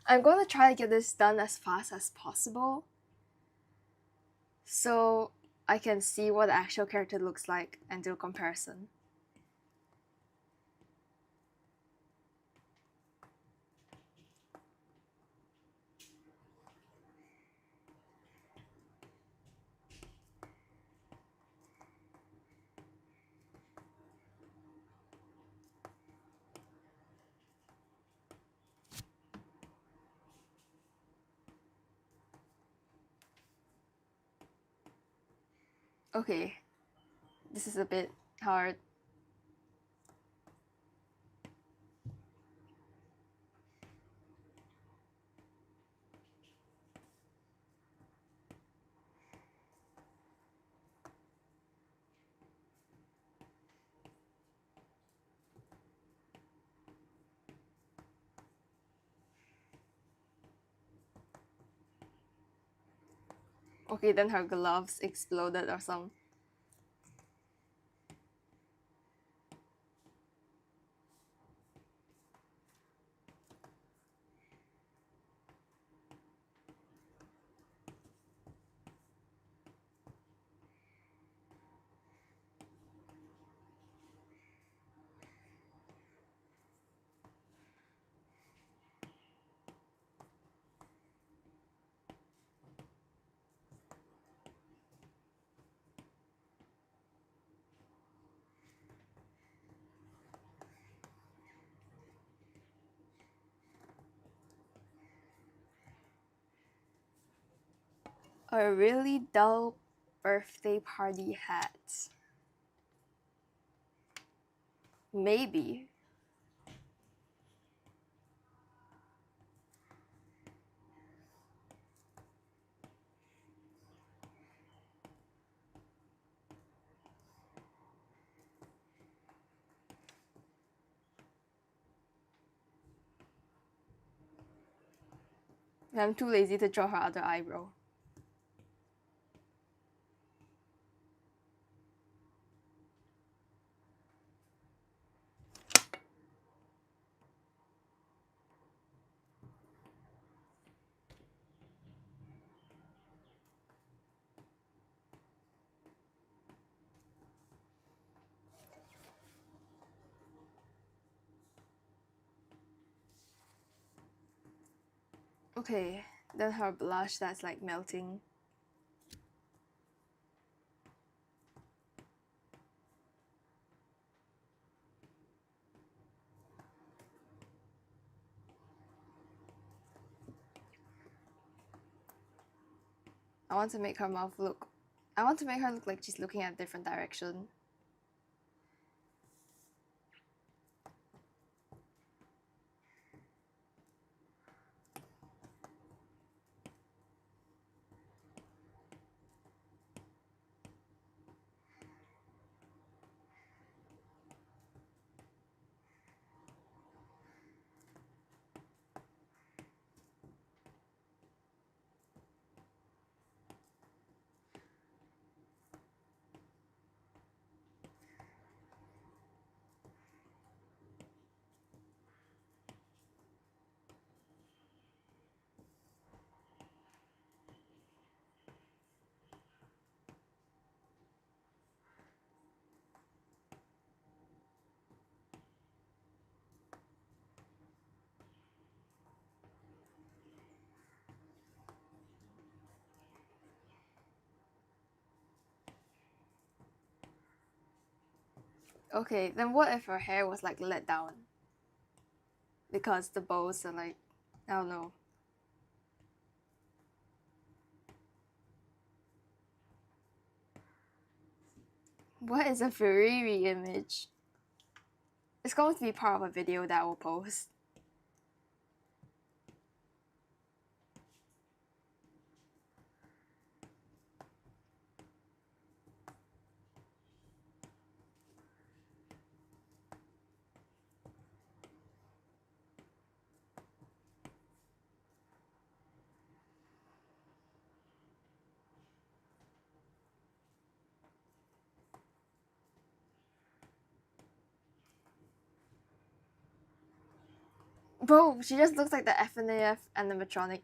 I'm going to try to get this done as fast as possible so I can see what the actual character looks like and do a comparison. Okay, this is a bit hard. Okay, then her gloves exploded or something. A really dull birthday party hat. Maybe. I'm too lazy to draw her other eyebrow. Okay, then her blush that's like melting. I want to make her mouth look... I want to make her look like she's looking at a different direction. Okay, then what if her hair was like let down? Because the bows are like... I don't know. What is a Ferrari image? It's going to be part of a video that I will post. Bro, she just looks like the FNAF animatronic.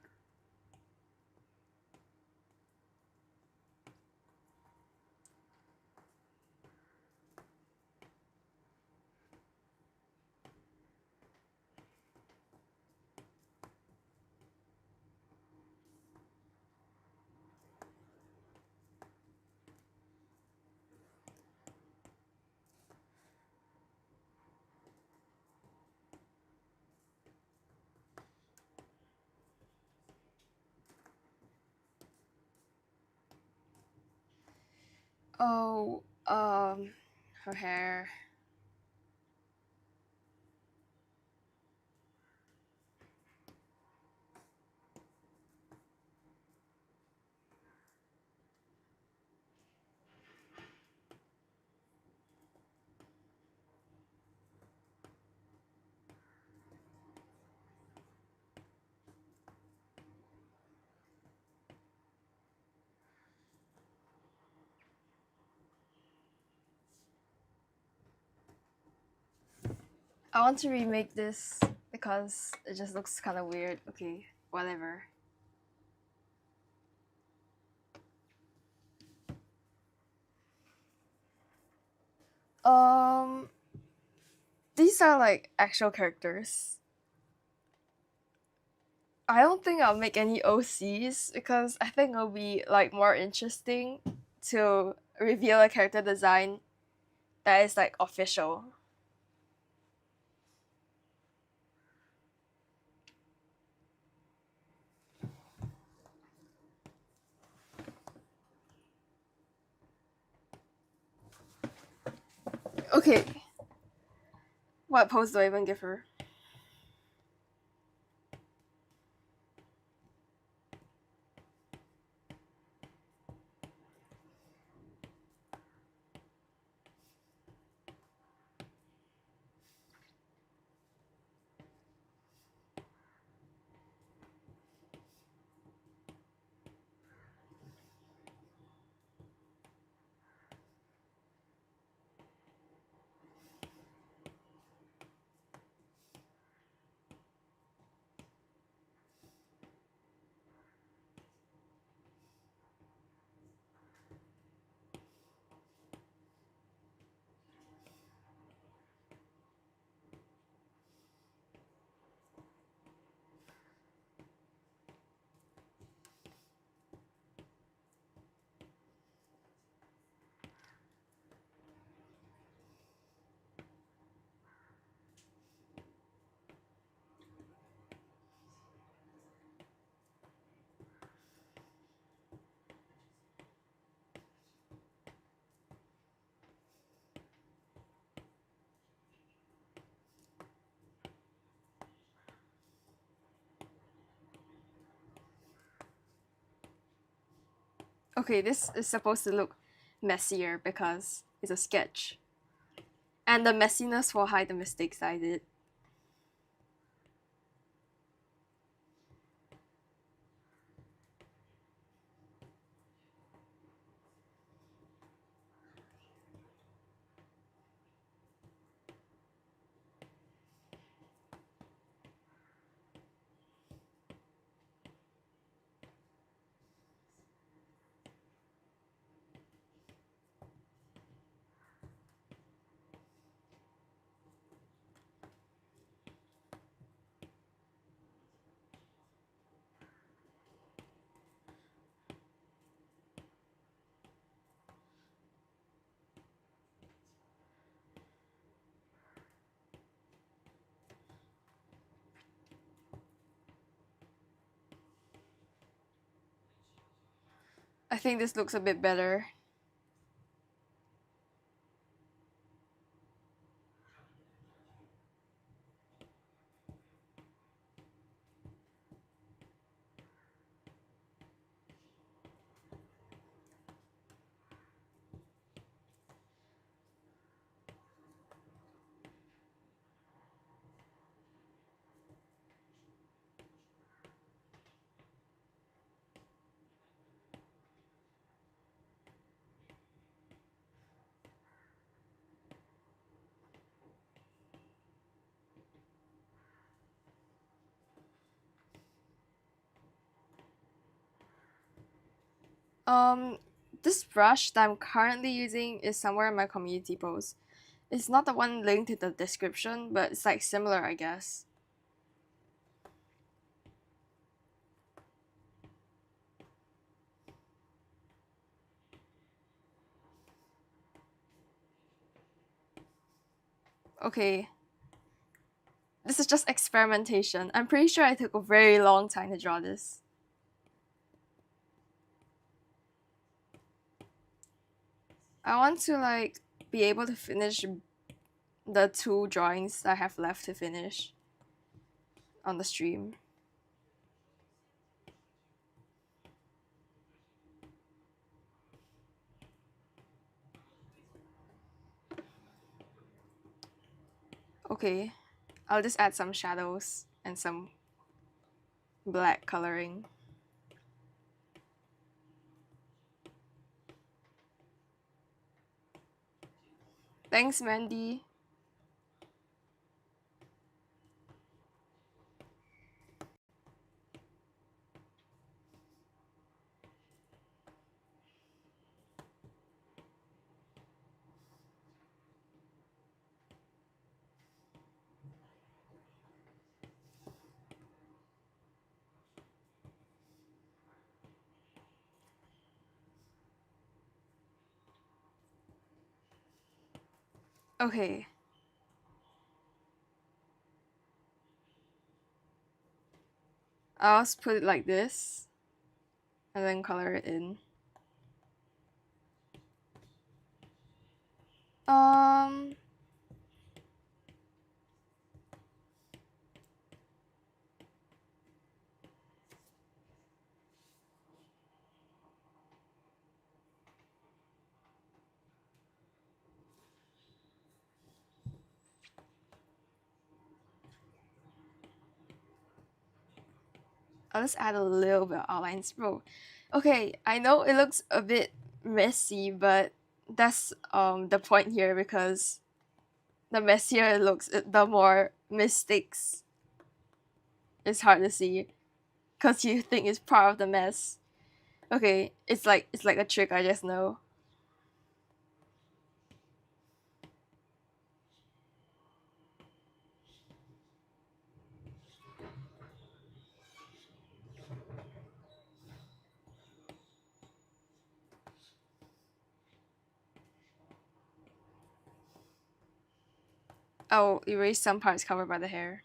Oh, her hair. I want to remake this because it just looks kind of weird. Okay, whatever. Um, these are like actual characters. I don't think I'll make any OCs because I think it'll be like more interesting to reveal a character design that is like official. Okay, what pose do I even give her? Okay, this is supposed to look messier because it's a sketch. And the messiness will hide the mistakes I did. I think this looks a bit better. Um, this brush that I'm currently using is somewhere in my community post. It's not the one linked in the description, but it's like similar, I guess. Okay, this is just experimentation. I'm pretty sure I took a very long time to draw this. I want to like be able to finish the 2 drawings I have left to finish on the stream. Okay, I'll just add some shadows and some black coloring. Thanks, Mandy. Okay. I'll just put it like this and then color it in. Um, I'll just add a little bit of outlines, bro. Okay, I know it looks a bit messy, but that's the point here, because the messier it looks, the more mistakes it's hard to see, because you think it's part of the mess. Okay, it's like a trick, I just know. I'll erase some parts covered by the hair.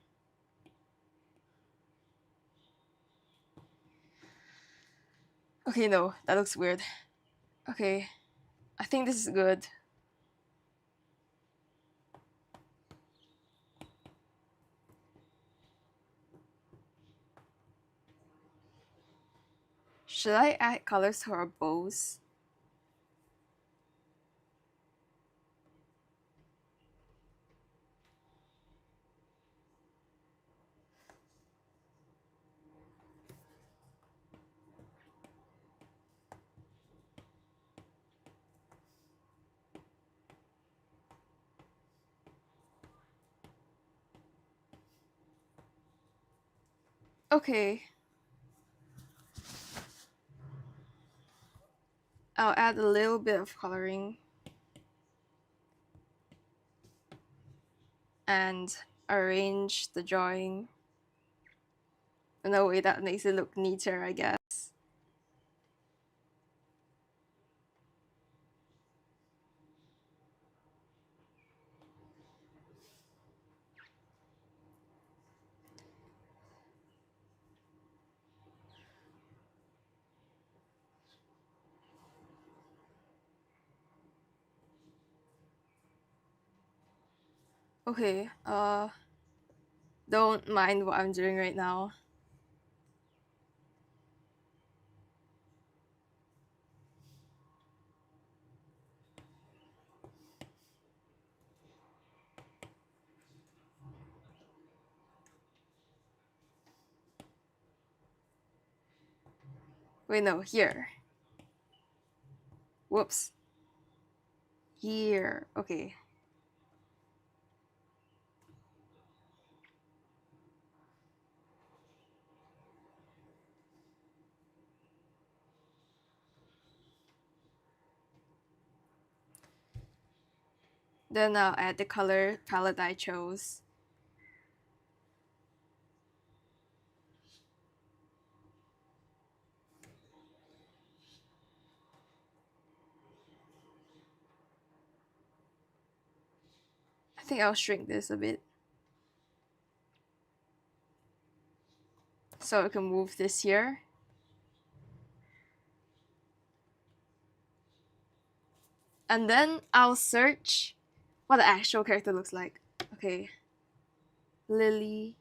Okay, no, that looks weird. Okay, I think this is good. Should I add colors to our bows? Okay. I'll add a little bit of coloring and arrange the drawing in a way that makes it look neater, I guess. Okay, don't mind what I'm doing right now. Wait, no, here. Whoops. Here. Okay. Then I'll add the color palette I chose. I think I'll shrink this a bit, so I can move this here. And then I'll search what the actual character looks like. Okay. Lily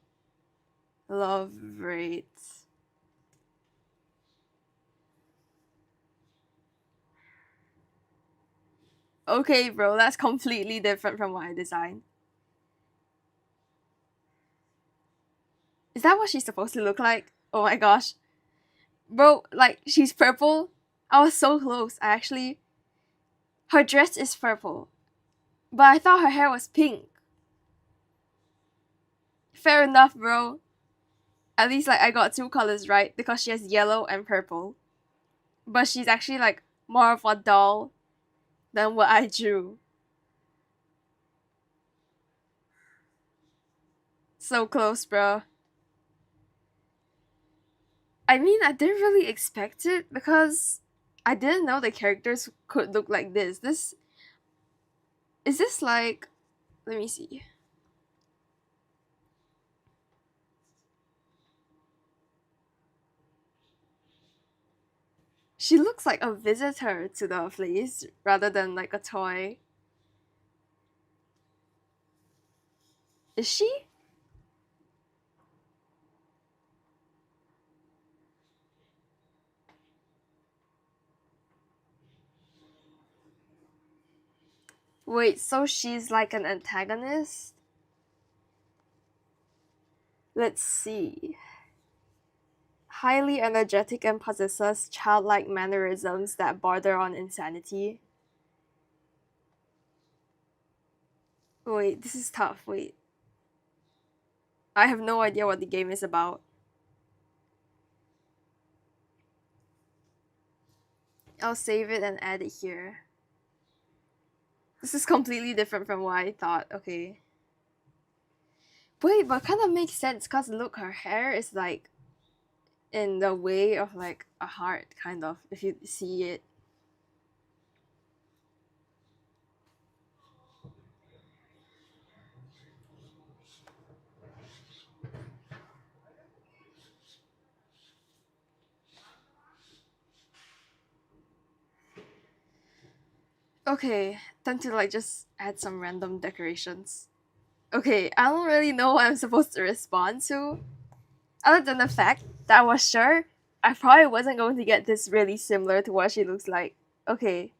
Love Rates. Okay, bro, that's completely different from what I designed. Is that what she's supposed to look like? Oh my gosh. Bro, like, she's purple. I was so close, actually. Her dress is purple, but I thought her hair was pink. Fair enough, bro. At least, like, I got two colors right because she has yellow and purple. But she's actually, like, more of a doll than what I drew. So close, bro. I mean, I didn't really expect it because I didn't know the characters could look like this. Is this like, let me see. She looks like a visitor to the place rather than like a toy. Is she? Wait, so she's like an antagonist? Let's see. Highly energetic and possesses childlike mannerisms that border on insanity. Wait, this is tough. Wait. I have no idea what the game is about. I'll save it and add it here. This is completely different from what I thought. Okay. Wait, but kind of makes sense because look, her hair is like in the way of like a heart, kind of, if you see it. Okay, time to like just add some random decorations. Okay, I don't really know what I'm supposed to respond to, other than the fact that I was sure I probably wasn't going to get this really similar to what she looks like. Okay.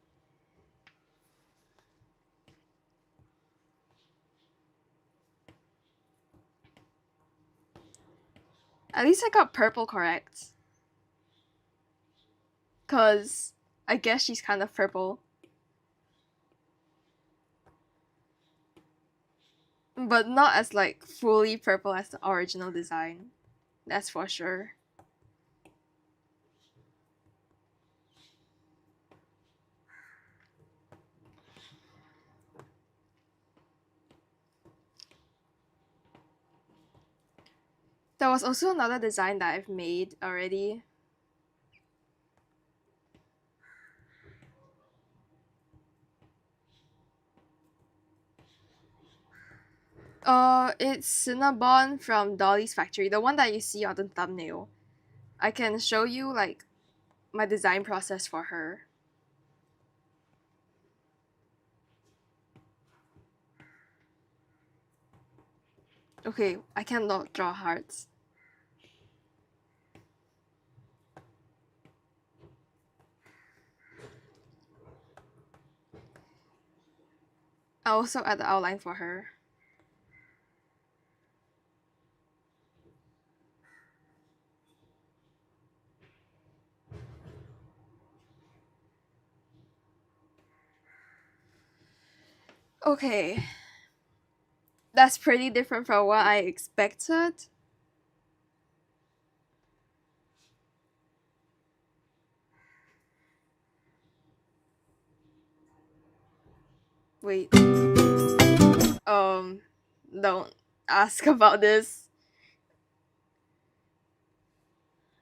At least I got purple correct. Cause I guess she's kind of purple. But not as like fully purple as the original design. That's for sure. There was also another design that I've made already. It's Cinnabon from Dolly's Factory, the one that you see on the thumbnail. I can show you like my design process for her. Okay, I cannot draw hearts. I also add the outline for her. Okay. That's pretty different from what I expected. Wait. Don't ask about this.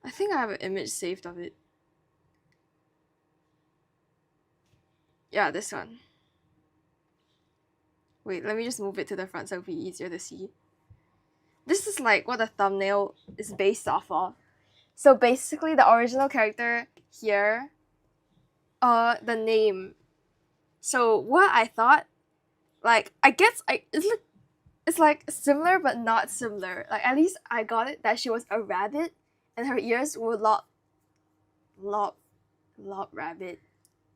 I think I have an image saved of it. Yeah, this one. Wait, let me just move it to the front so it'll be easier to see. This is like what the thumbnail is based off of. So basically the original character here, the name. So what I thought, like, I guess it's like similar but not similar. Like at least I got it that she was a rabbit and her ears were lop rabbit.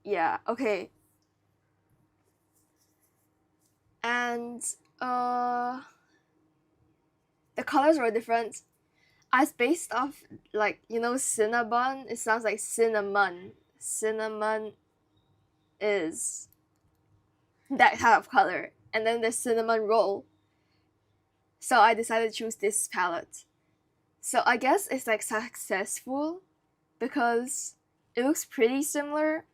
Yeah, okay. And the colors were different. As based off, like, you know, Cinnabon, it sounds like cinnamon. Cinnamon is that kind of color. And then there's cinnamon roll. So I decided to choose this palette. So I guess it's like successful because it looks pretty similar.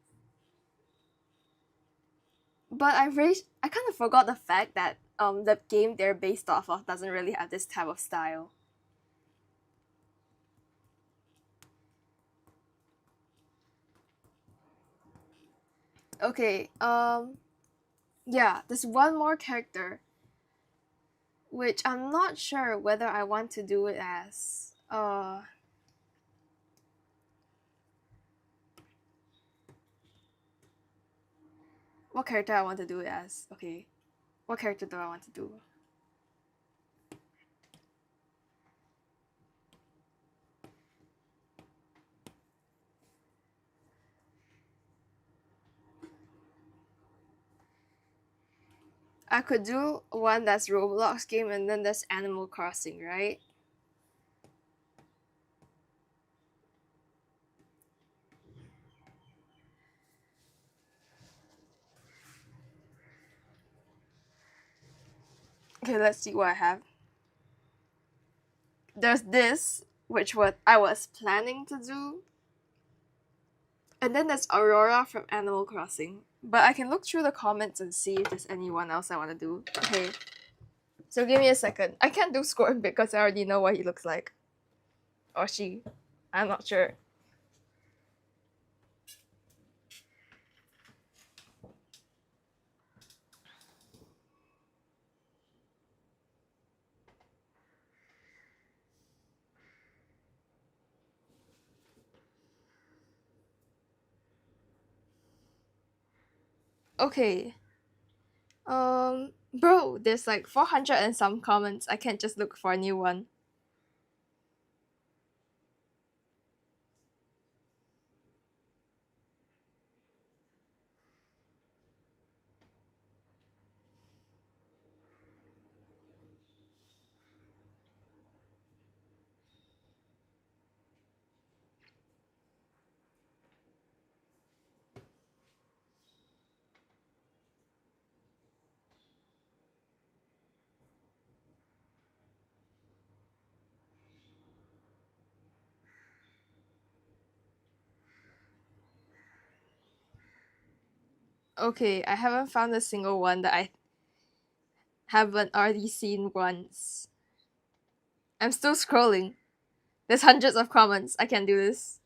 But I kind of forgot the fact that the game they're based off of doesn't really have this type of style. Okay, yeah, there's one more character which I'm not sure whether I want to do it as what character I want to do it as. Okay, what character do I want to do? I could do one that's Roblox game and then there's Animal Crossing, right? Okay, let's see what I have. There's this, which what I was planning to do. And then there's Aurora from Animal Crossing. But I can look through the comments and see if there's anyone else I want to do. Okay. So give me a second. I can't do Scorn because I already know what he looks like. Or she. I'm not sure. Okay. Bro, there's like 400 and some comments. I can't just look for a new one. Okay, I haven't found a single one that I haven't already seen once. I'm still scrolling. There's hundreds of comments. I can't do this.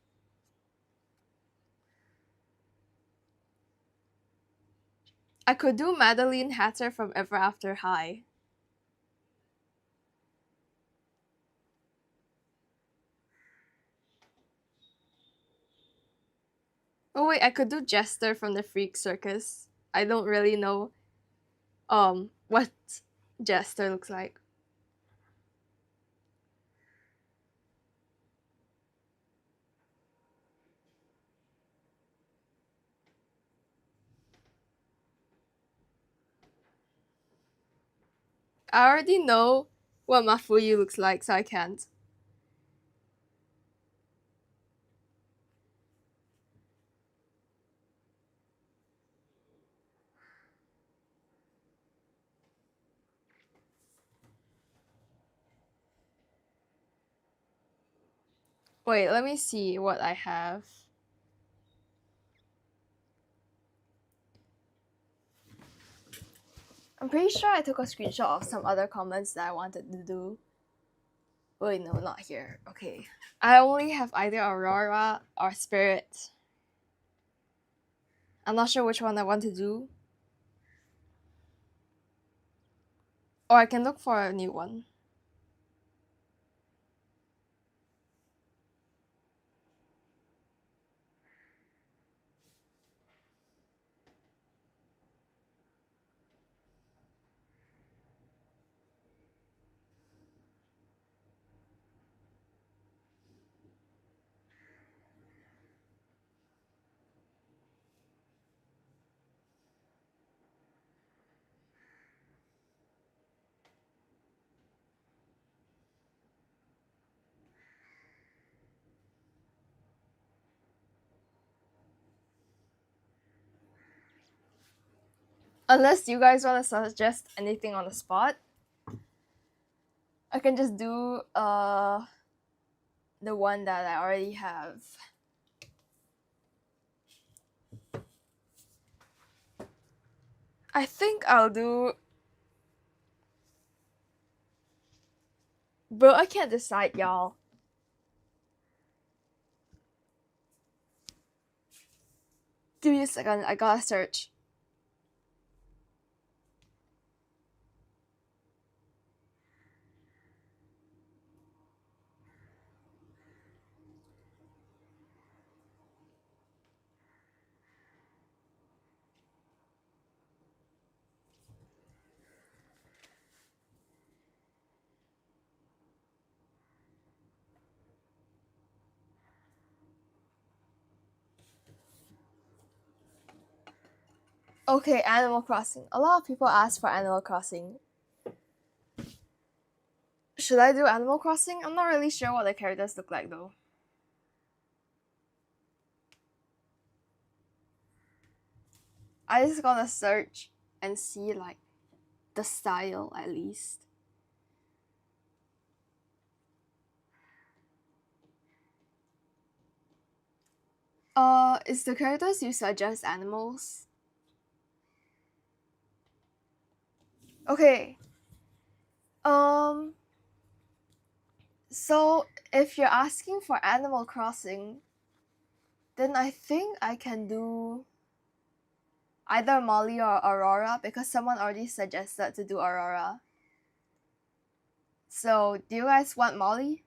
I could do Madeline Hatter from Ever After High. Oh wait, I could do Jester from the Freak Circus. I don't really know what Jester looks like. I already know what Mafuyu looks like, so I can't. Wait, let me see what I have. I'm pretty sure I took a screenshot of some other comments that I wanted to do. Wait, no, not here. Okay. I only have either Aurora or Spirit. I'm not sure which one I want to do. Or I can look for a new one. Unless you guys want to suggest anything on the spot, I can just do the one that I already have. I think I'll do... Bro, I can't decide, y'all. Give me a second, I gotta search. Okay, Animal Crossing. A lot of people ask for Animal Crossing. Should I do Animal Crossing? I'm not really sure what the characters look like though. I just gonna search and see like the style at least. Is the characters you suggest animals? Okay. So if you're asking for Animal Crossing, then I think I can do either Molly or Aurora because someone already suggested to do Aurora. So do you guys want Molly?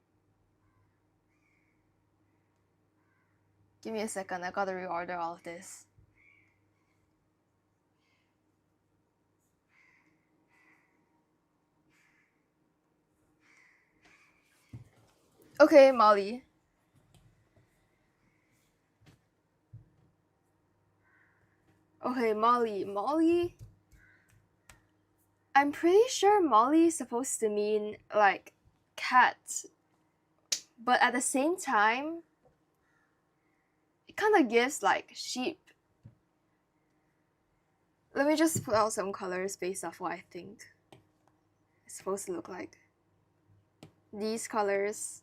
Give me a second, I gotta reorder all of this. Okay, Molly. Okay, Molly. I'm pretty sure Molly is supposed to mean like cat, but at the same time, it kind of gives like sheep. Let me just put out some colors based off what I think it's supposed to look like. These colors.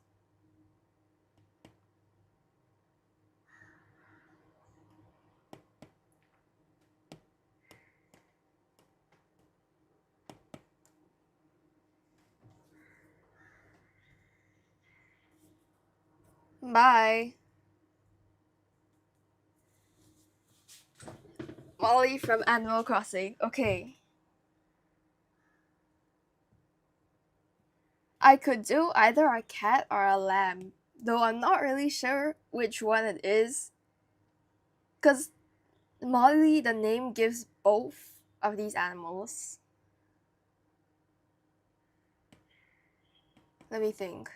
Bye. Molly from Animal Crossing. Okay. I could do either a cat or a lamb, though I'm not really sure which one it is. Because Molly, the name gives both of these animals. Let me think.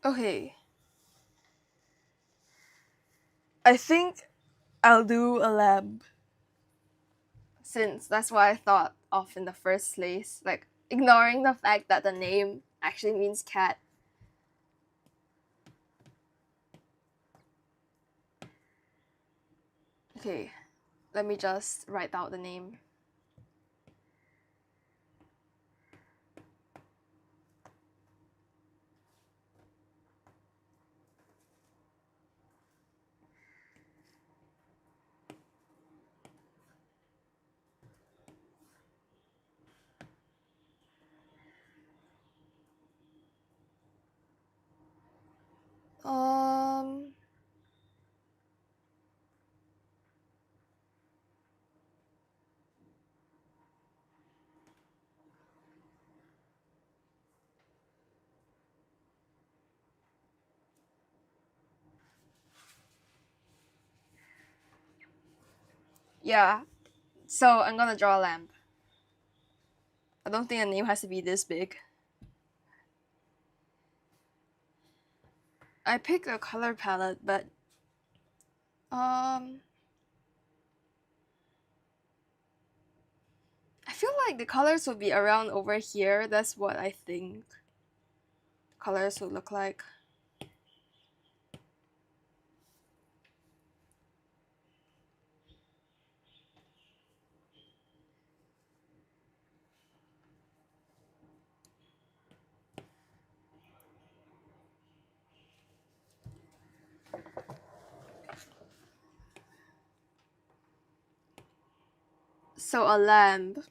Okay. I think I'll do a lamb. Since that's what I thought of in the first place. Like, ignoring the fact that the name actually means cat. Okay, let me just write out the name. Yeah, so I'm gonna draw a lamp. I don't think a name has to be this big. I picked a color palette, but I feel like the colors will be around over here. That's what I think colors would look like. So a lamp,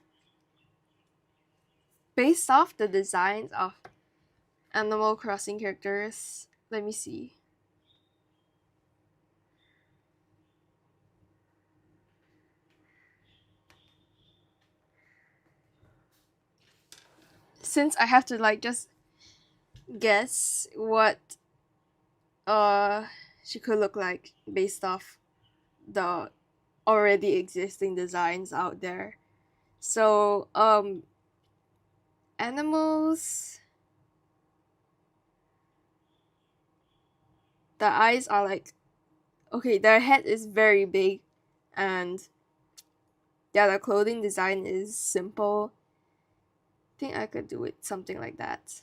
based off the designs of Animal Crossing characters. Let me see. Since I have to like just guess what she could look like based off the already existing designs out there. So animals, the eyes are like, okay, their head is very big, and yeah, the clothing design is simple. I think I could do it something like that.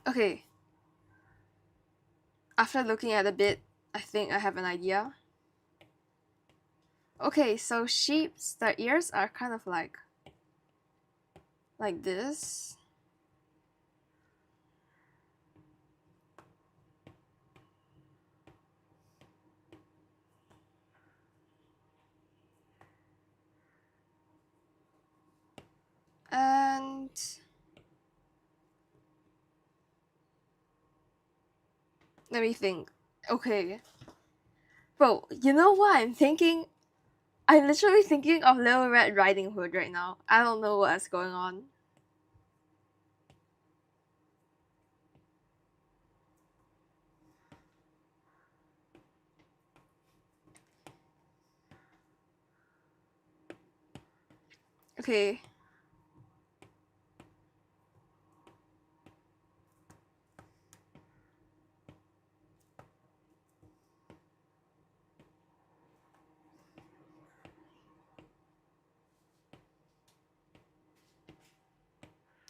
Okay, after looking at a bit, I think I have an idea. Okay, so sheep's, the ears are kind of like this. And let me think. Okay. Bro, you know what I'm thinking? I'm literally thinking of Little Red Riding Hood right now. I don't know what's going on. Okay.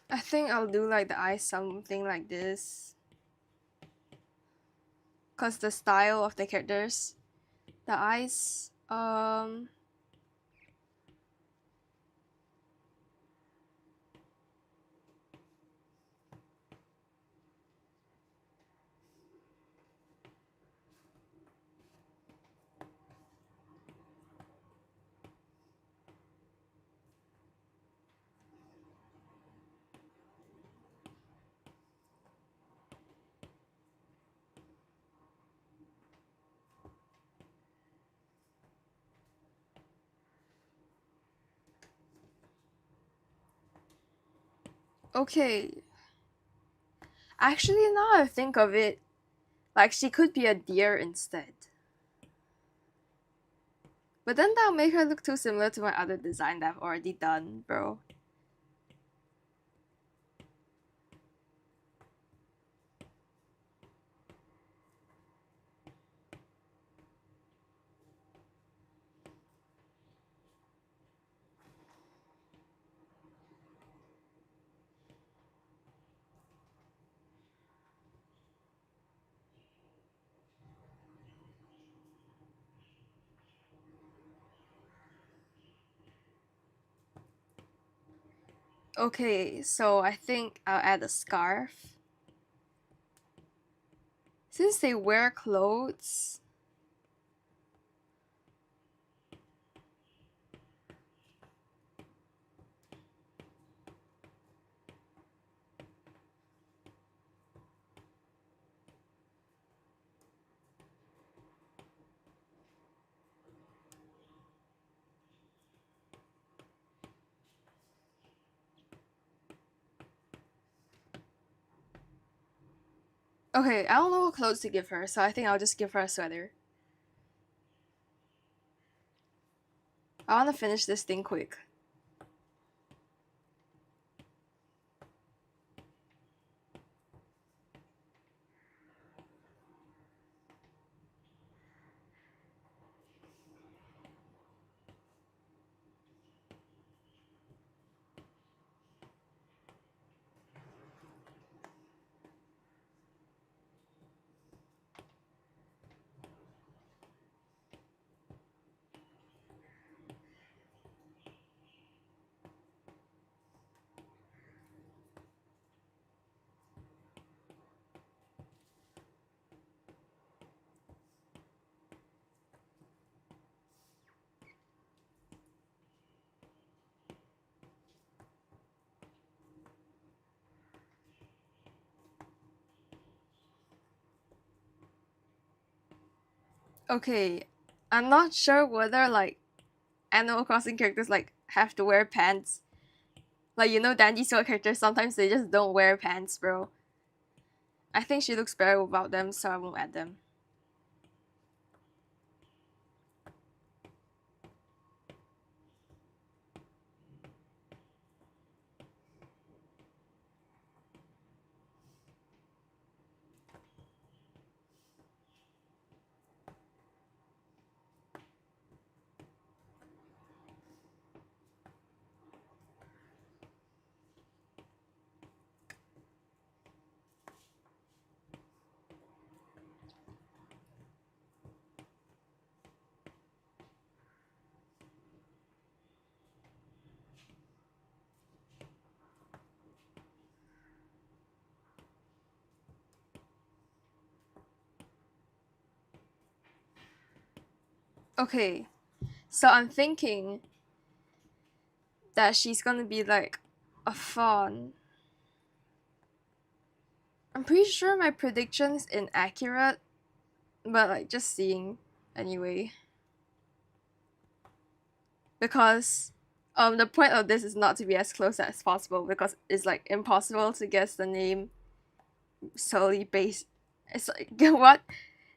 I think I'll do like the eyes something like this. Cause the style of the characters. The eyes, okay. Actually, now I think of it, like she could be a deer instead. But then that'll make her look too similar to my other design that I've already done, bro. Okay, so I think I'll add a scarf. Since they wear clothes, okay, I don't know what clothes to give her, so I think I'll just give her a sweater. I want to finish this thing quick. Okay, I'm not sure whether like Animal Crossing characters like have to wear pants. Like you know, Dandy Sword characters sometimes they just don't wear pants, bro. I think she looks better without them, so I won't add them. Okay, so I'm thinking that she's gonna be like a fawn. I'm pretty sure my prediction's inaccurate, but like just seeing anyway. Because the point of this is not to be as close as possible because it's like impossible to guess the name solely based. It's like what?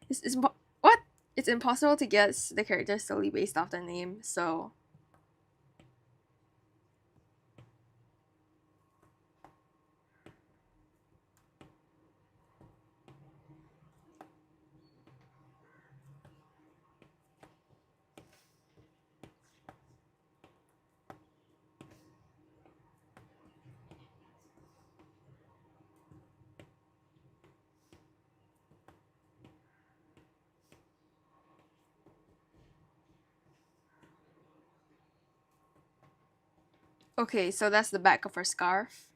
It's what? It's impossible to guess the character solely based off the name. So okay, so that's the back of her scarf.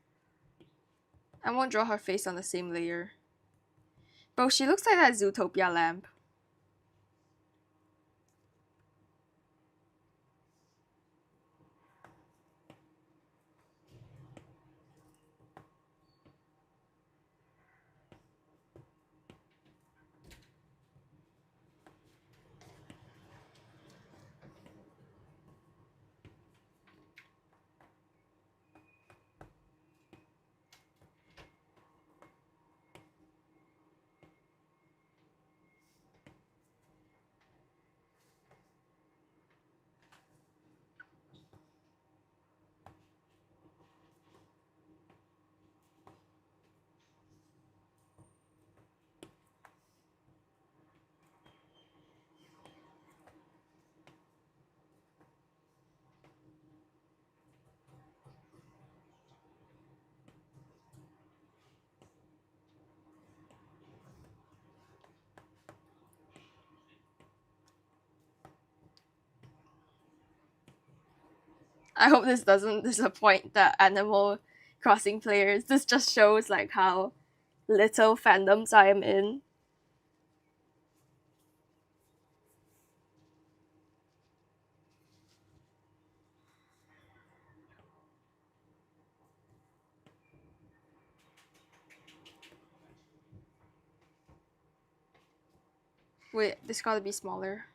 I won't draw her face on the same layer. Bro, she looks like that Zootopia lamp. I hope this doesn't disappoint the Animal Crossing players. This just shows like how little fandoms I am in. Wait, this gotta be smaller.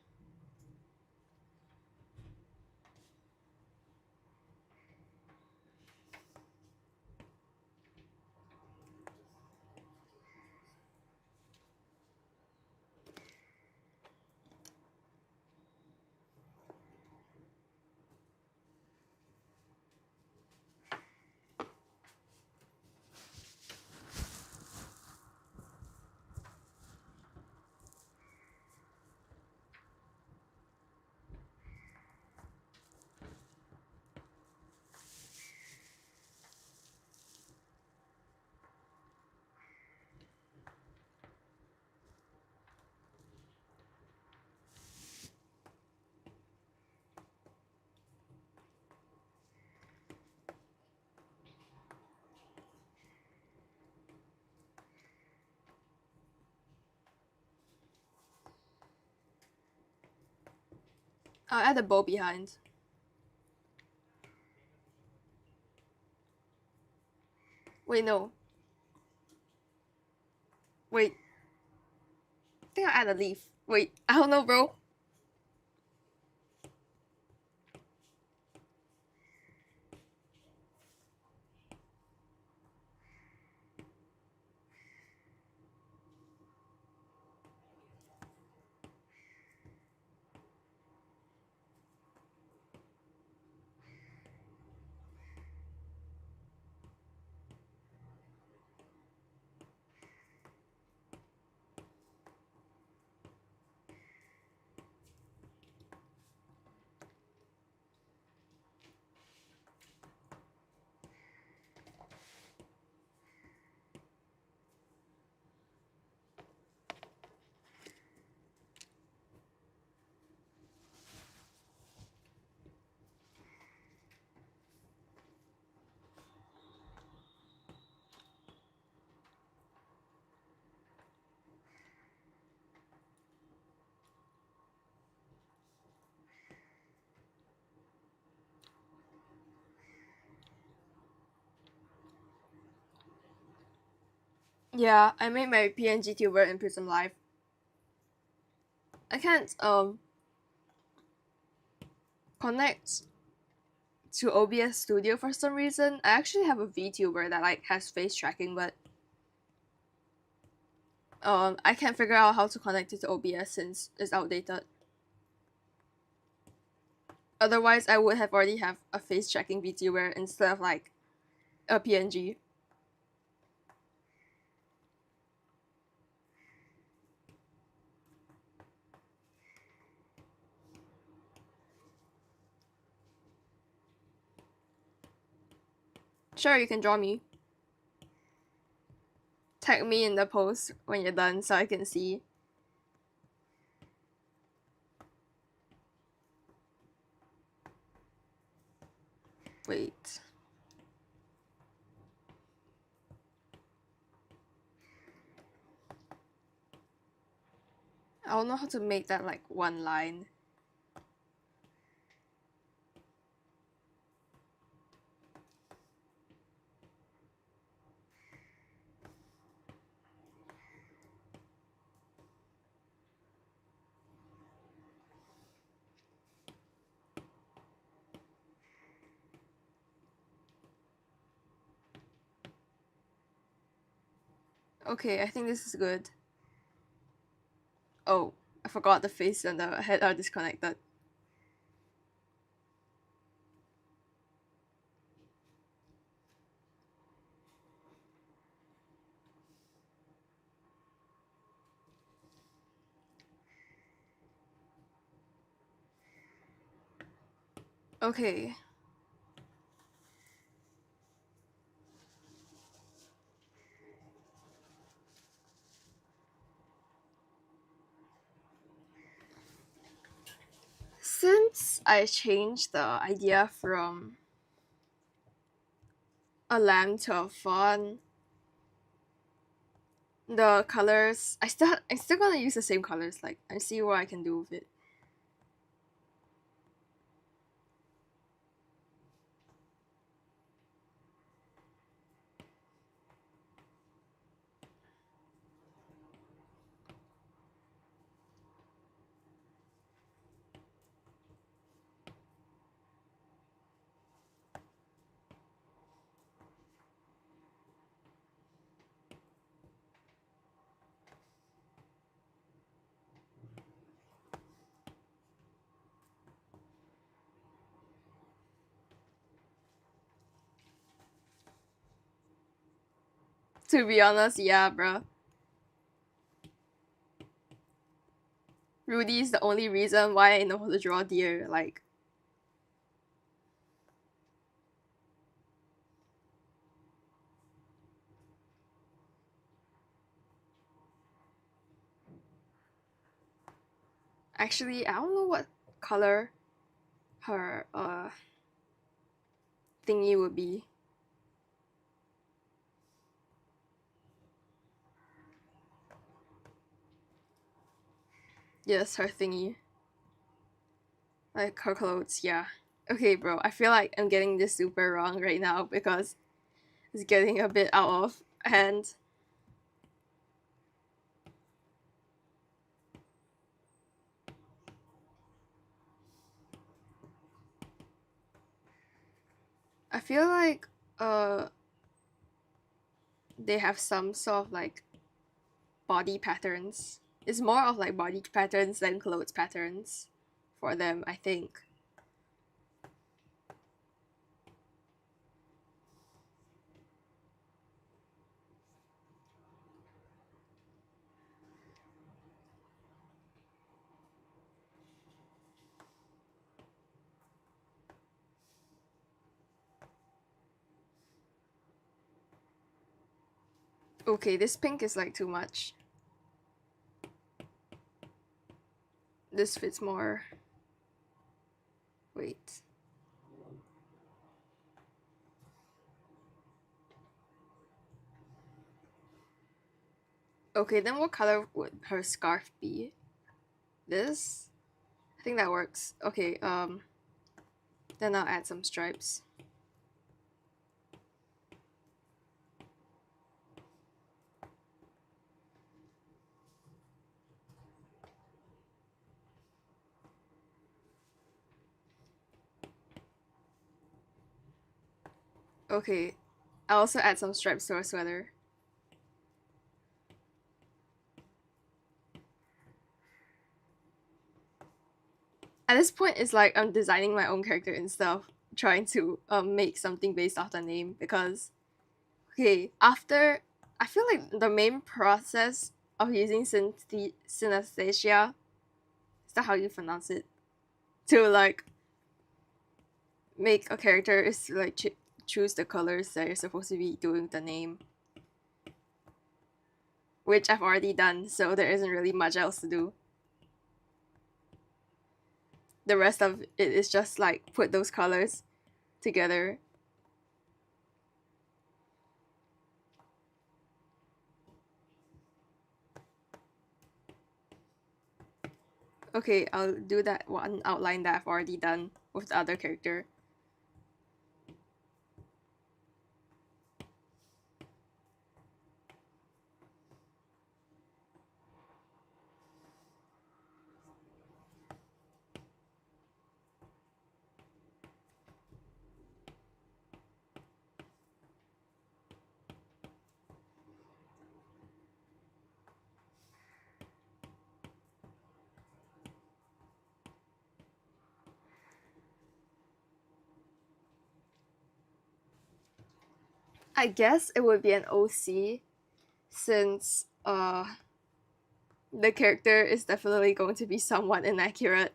I'll add a bow behind. Wait, no. Wait. I think I'll add a leaf. Wait, I don't know, bro. Yeah, I made my PNG tuber in Prism Live. I can't connect to OBS Studio for some reason. I actually have a VTuber that like has face tracking, but I can't figure out how to connect it to OBS since it's outdated. Otherwise, I would have already have a face tracking VTuber instead of like a PNG. Sure, you can draw me. Tag me in the post when you're done so I can see. Wait. I don't know how to make that like one line. Okay, I think this is good. Oh, I forgot the face and the head are disconnected. Okay. Since I changed the idea from a lamp to a fawn, the colors, I'm still gonna use the same colors, like I see what I can do with it. To be honest, yeah, bro. Rudy is the only reason why I know how to draw deer. Like, actually, I don't know what color her thingy would be. Yes, her thingy. Like her clothes, yeah. Okay, bro, I feel like I'm getting this super wrong right now because it's getting a bit out of hand. I feel like they have some sort of like body patterns. It's more of like body patterns than clothes patterns for them, I think. Okay, this pink is like too much. This fits more. Wait. Okay, then what color would her scarf be? This? I think that works. Okay, then I'll add some stripes. Okay, I'll also add some stripes to her sweater. At this point, it's like I'm designing my own character instead of trying to make something based off the name because, okay, after, I feel like the main process of using synesthesia, is that how you pronounce it? To like make a character is to like choose the colors that you're supposed to be doing the name, which I've already done, so there isn't really much else to do. The rest of it is just like put those colors together. Okay, I'll do that one outline that I've already done with the other character. I guess it would be an OC since the character is definitely going to be somewhat inaccurate.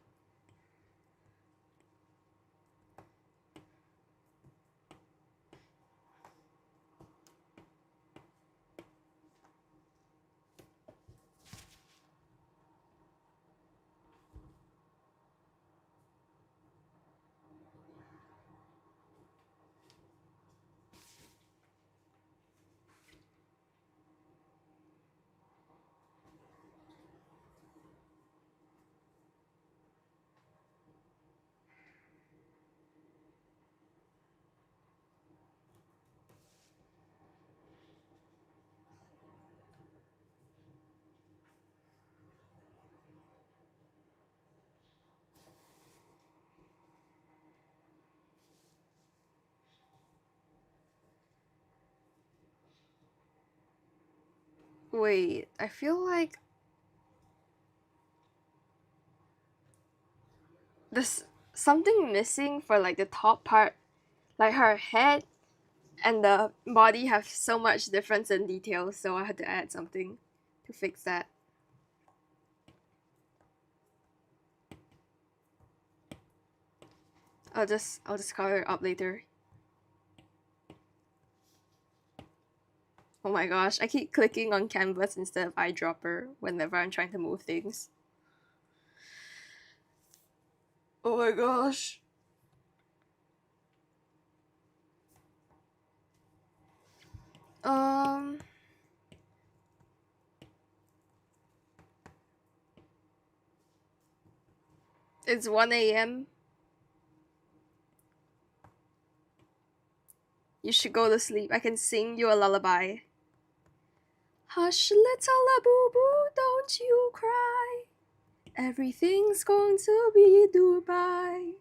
Wait, I feel like there's something missing for like the top part. Like her head and the body have so much difference in details, so I had to add something to fix that. I'll just color it up later. Oh my gosh, I keep clicking on canvas instead of eyedropper whenever I'm trying to move things. Oh my gosh. Um it's 1 a.m. You should go to sleep. I can sing you a lullaby. Hush, little boo-boo, don't you cry. Everything's going to be Dubai.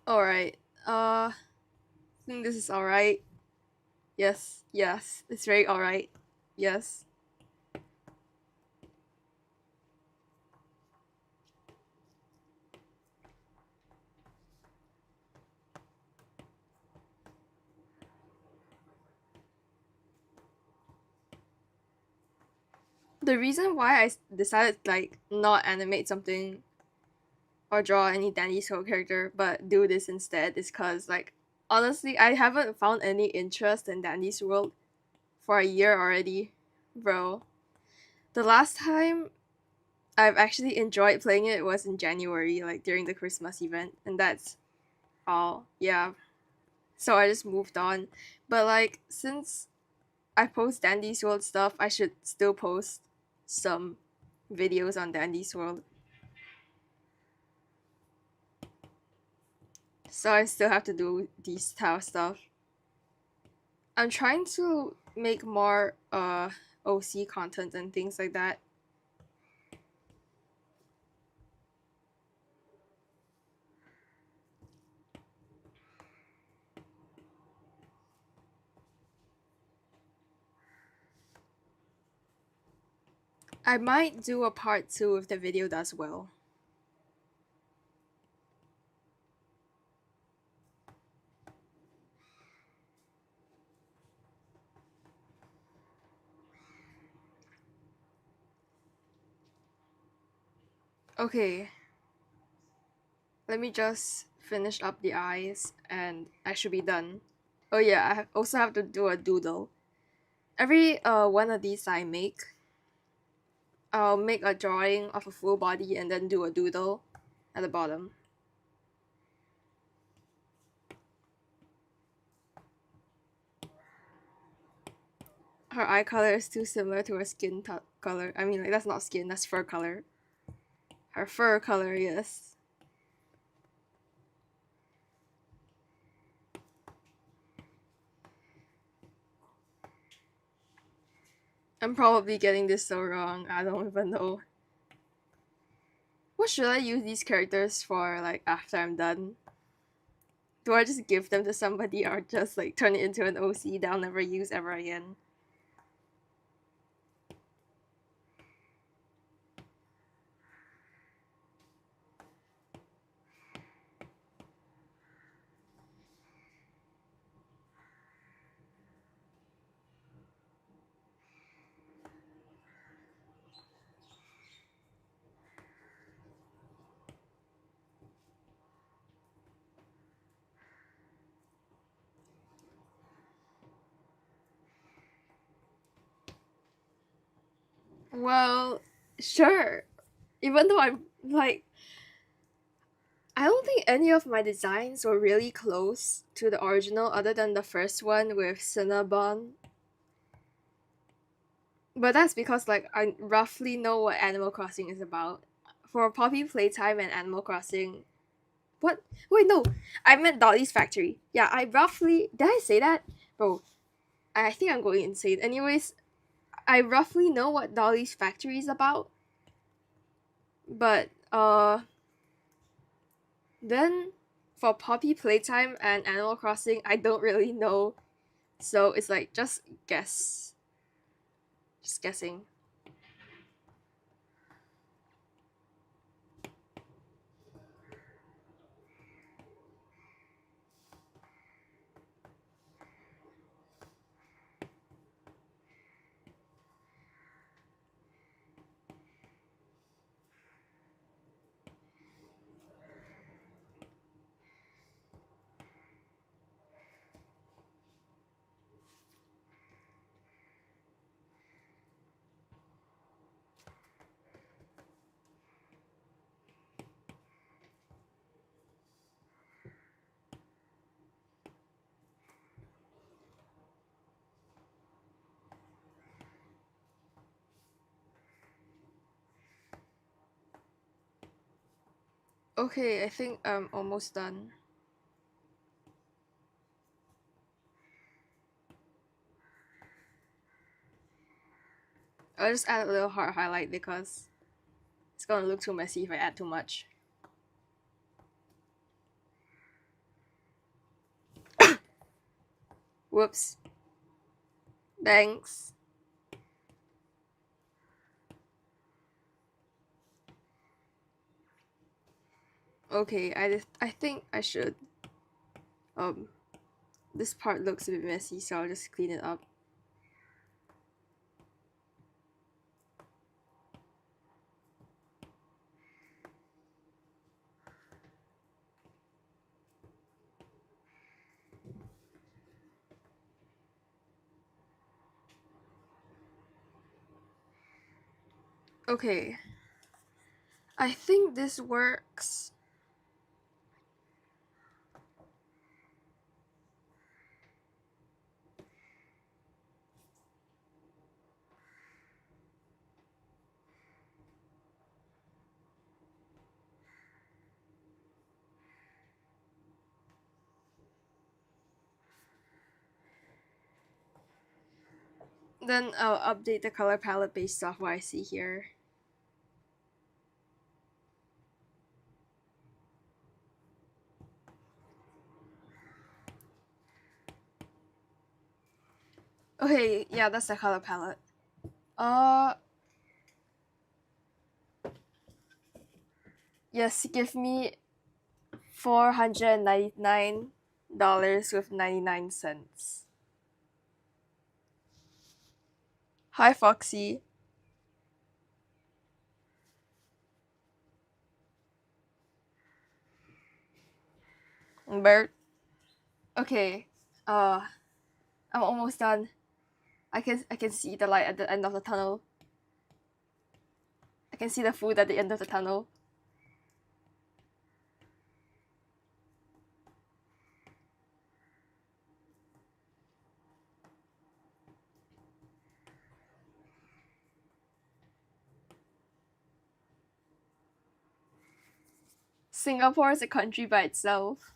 Alright. I think this is alright. Yes, yes. It's very alright. Yes. The reason why I decided like not animate something or draw any Dandy Soul character but do this instead is cause like honestly I haven't found any interest in Dandy's World for a year already, bro. The last time I've actually enjoyed playing it was in January, like during the Christmas event, and that's all. Yeah. So I just moved on. But like since I post Dandy's World stuff, I should still post some videos on Dandy's World. So I still have to do these type of stuff. I'm trying to make more OC content and things like that. I might do a part 2 if the video does well. Okay. Let me just finish up the eyes and I should be done. Oh yeah, I also have to do a doodle. Every one of these I make, I'll make a drawing of a full body and then do a doodle at the bottom. Her eye color is too similar to her skin color. I mean, like, that's not skin, that's fur color. Her fur color, yes. I'm probably getting this so wrong, I don't even know. What should I use these characters for, like, after I'm done? Do I just give them to somebody or just, like, turn it into an OC that I'll never use ever again? Well, sure. Even though I'm like, I don't think any of my designs were really close to the original other than the first one with Cinnabon. But that's because like I roughly know what Animal Crossing is about. For Poppy Playtime and Animal Crossing. What? Wait, no. I meant Dolly's Factory. Yeah, I roughly did I say that? Bro, I think I'm going insane. Anyways, I roughly know what Dolly's Factory is about. But then for Poppy Playtime and Animal Crossing, I don't really know. So it's like just guess. Just guessing. Okay, I think I'm almost done. I'll just add a little heart highlight because it's gonna look too messy if I add too much. Whoops. Thanks. Okay, I think I should. This part looks a bit messy, so I'll just clean it up. Okay. I think this works. Then I'll update the color palette based off what I see here. Okay, yeah, that's the color palette. Yes, give me $499 with 99 cents. Hi, Foxy. Bert. Okay. I'm almost done. I can see the light at the end of the tunnel. I can see the food at the end of the tunnel. Singapore is a country by itself.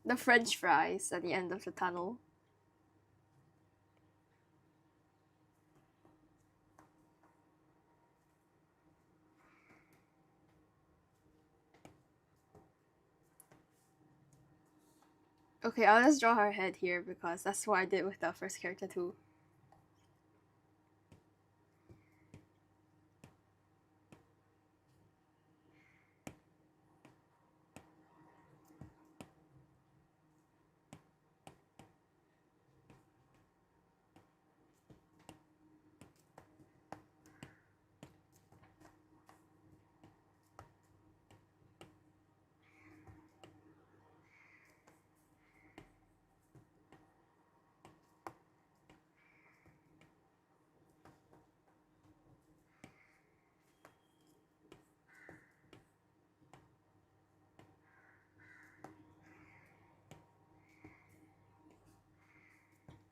The French fries at the end of the tunnel. Okay, I'll just draw her head here because that's what I did with the first character too.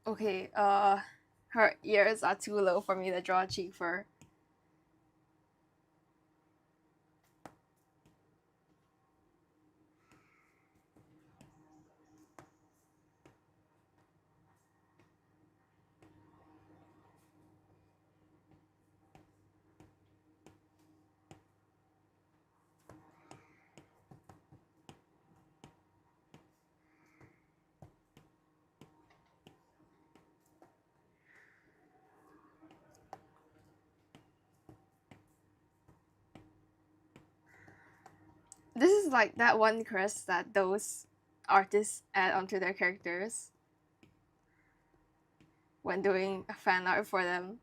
Okay, her ears are too low for me to draw cheek fur. This is like that one crest that those artists add onto their characters when doing a fan art for them.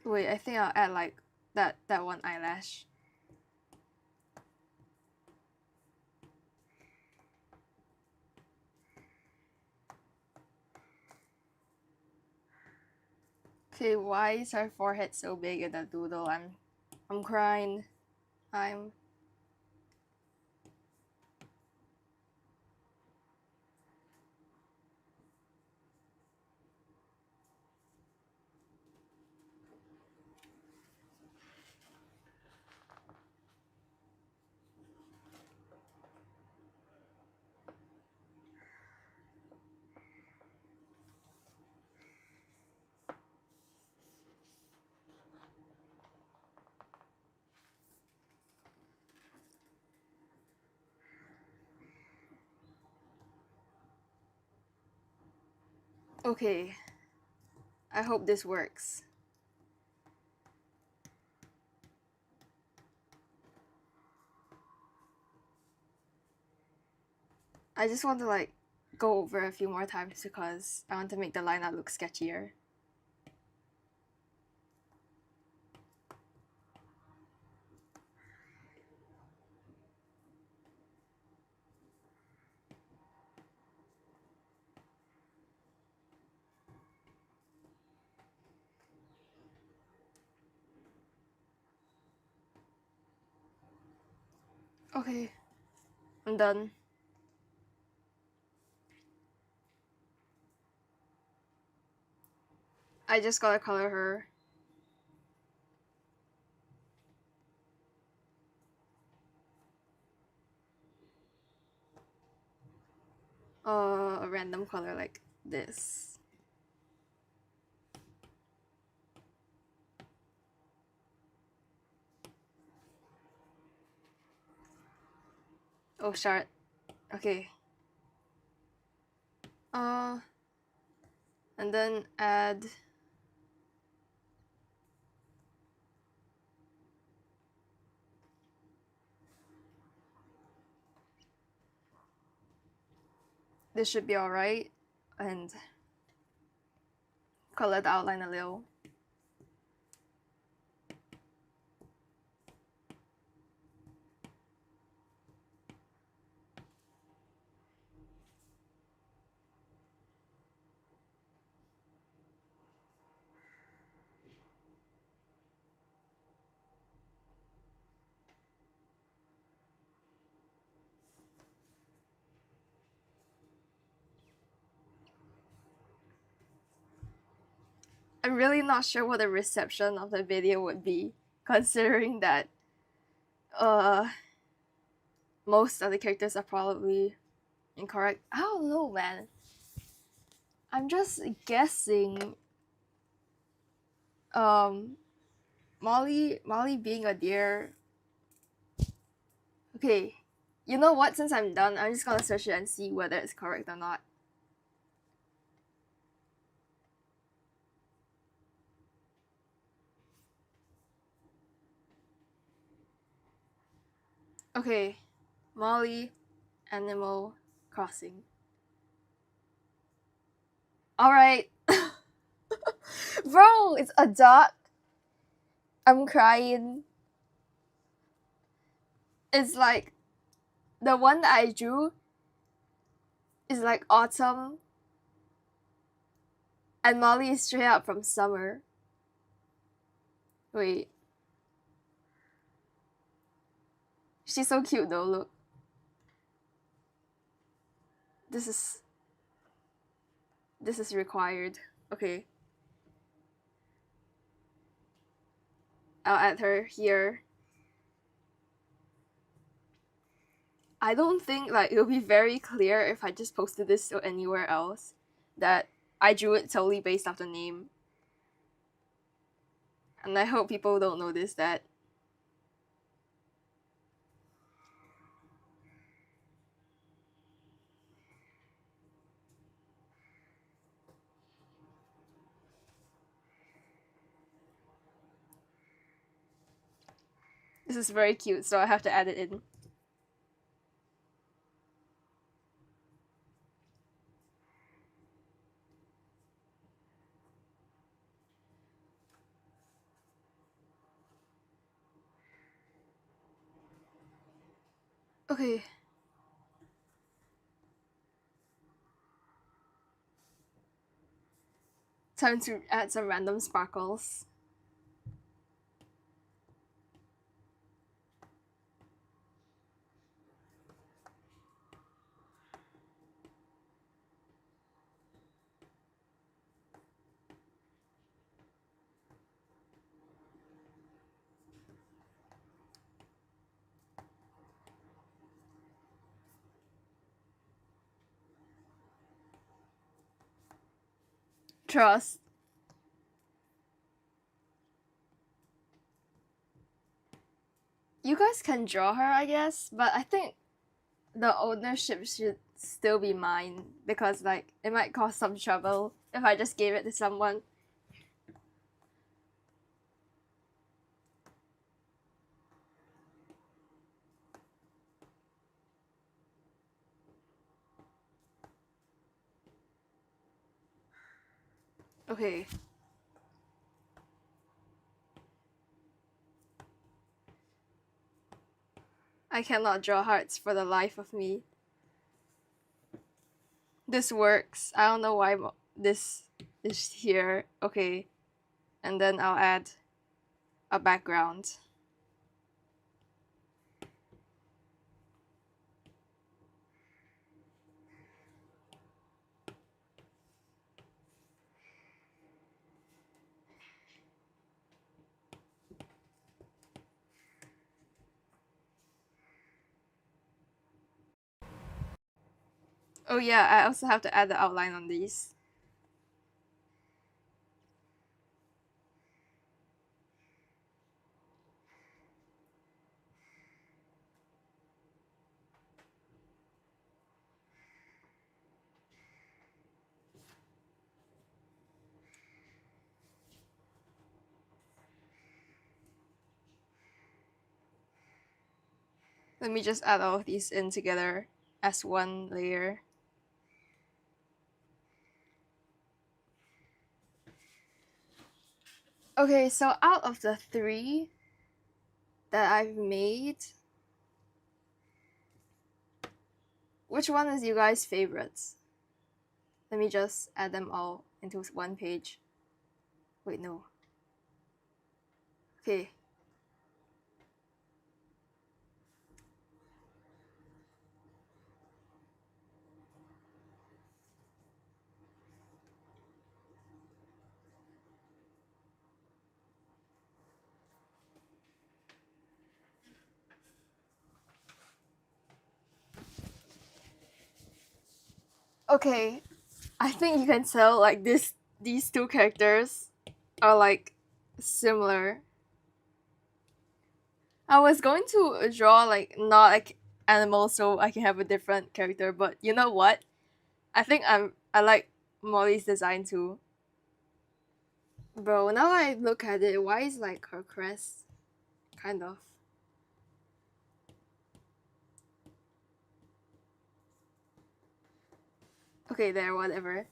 Wait, I think I'll add like that one eyelash. Okay, why is her forehead so big in the doodle? I'm crying. I'm okay. I hope this works. I just want to like go over a few more times because I want to make the line out look sketchier. Okay, I'm done. I just gotta color her. A random color like this. Oh, shart. Okay. And then add this should be alright. And color the outline a little. I'm really not sure what the reception of the video would be, considering that most of the characters are probably incorrect. I don't know, man. I'm just guessing. Molly being a deer. Okay, you know what? Since I'm done, I'm just gonna search it and see whether it's correct or not. Okay, Molly, Animal Crossing. Alright. Bro, it's a duck. I'm crying. It's like the one that I drew is like autumn, and Molly is straight up from summer. Wait. She's so cute though, look. This is required. Okay. I'll add her here. I don't think like it'll be very clear if I just posted this to anywhere else that I drew it solely based off the name. And I hope people don't notice that. This is very cute, so I have to add it in. Okay. Time to add some random sparkles. Trust. You guys can draw her, I guess, but I think the ownership should still be mine because like it might cause some trouble if I just gave it to someone. Okay. I cannot draw hearts for the life of me. This works. I don't know why this is here. Okay. And then I'll add a background. Oh yeah, I also have to add the outline on these. Let me just add all of these in together as one layer. Okay, so out of the 3 that I've made, which one is you guys' favorites? Let me just add them all into one page. Wait, no. Okay. Okay, I think you can tell like these 2 characters are like similar. I was going to draw like not like animals so I can have a different character, but you know what? I think I like Molly's design too. Bro, now I look at it, why is like her crest kind of? Okay, there, whatever.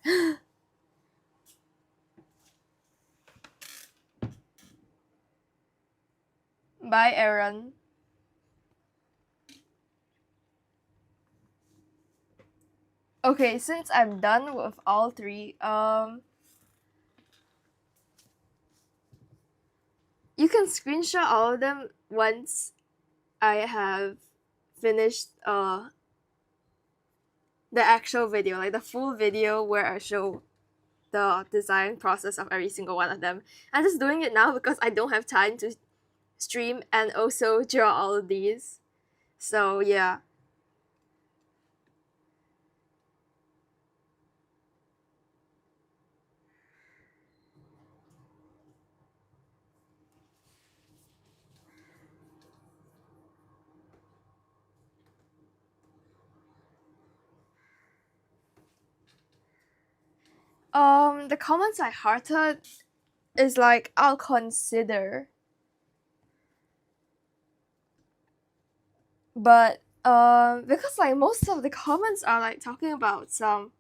Bye, Aaron. Okay, since I'm done with all three, you can screenshot all of them once I have finished the actual video, like the full video where I show the design process of every single one of them. I'm just doing it now because I don't have time to stream and also draw all of these. So yeah. The comments I hearted is like, I'll consider. But because like most of the comments are like talking about some,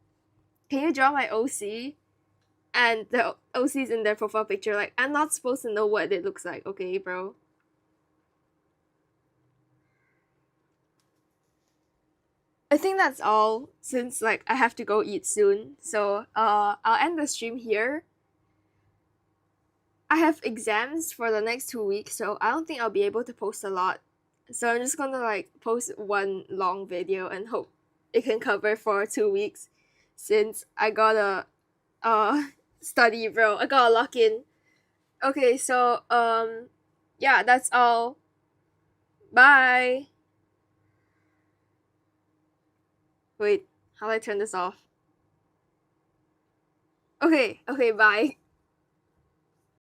can you draw my OC? And the OC's in their profile picture. Like, I'm not supposed to know what it looks like, okay, bro? I think that's all, since like I have to go eat soon. So I'll end the stream here. I have exams for the next 2 weeks, so I don't think I'll be able to post a lot. So I'm just gonna like post one long video and hope it can cover for 2 weeks, since I gotta study, bro. I gotta lock in. Okay, so yeah, that's all. Bye. Wait, how do I turn this off? Okay, bye.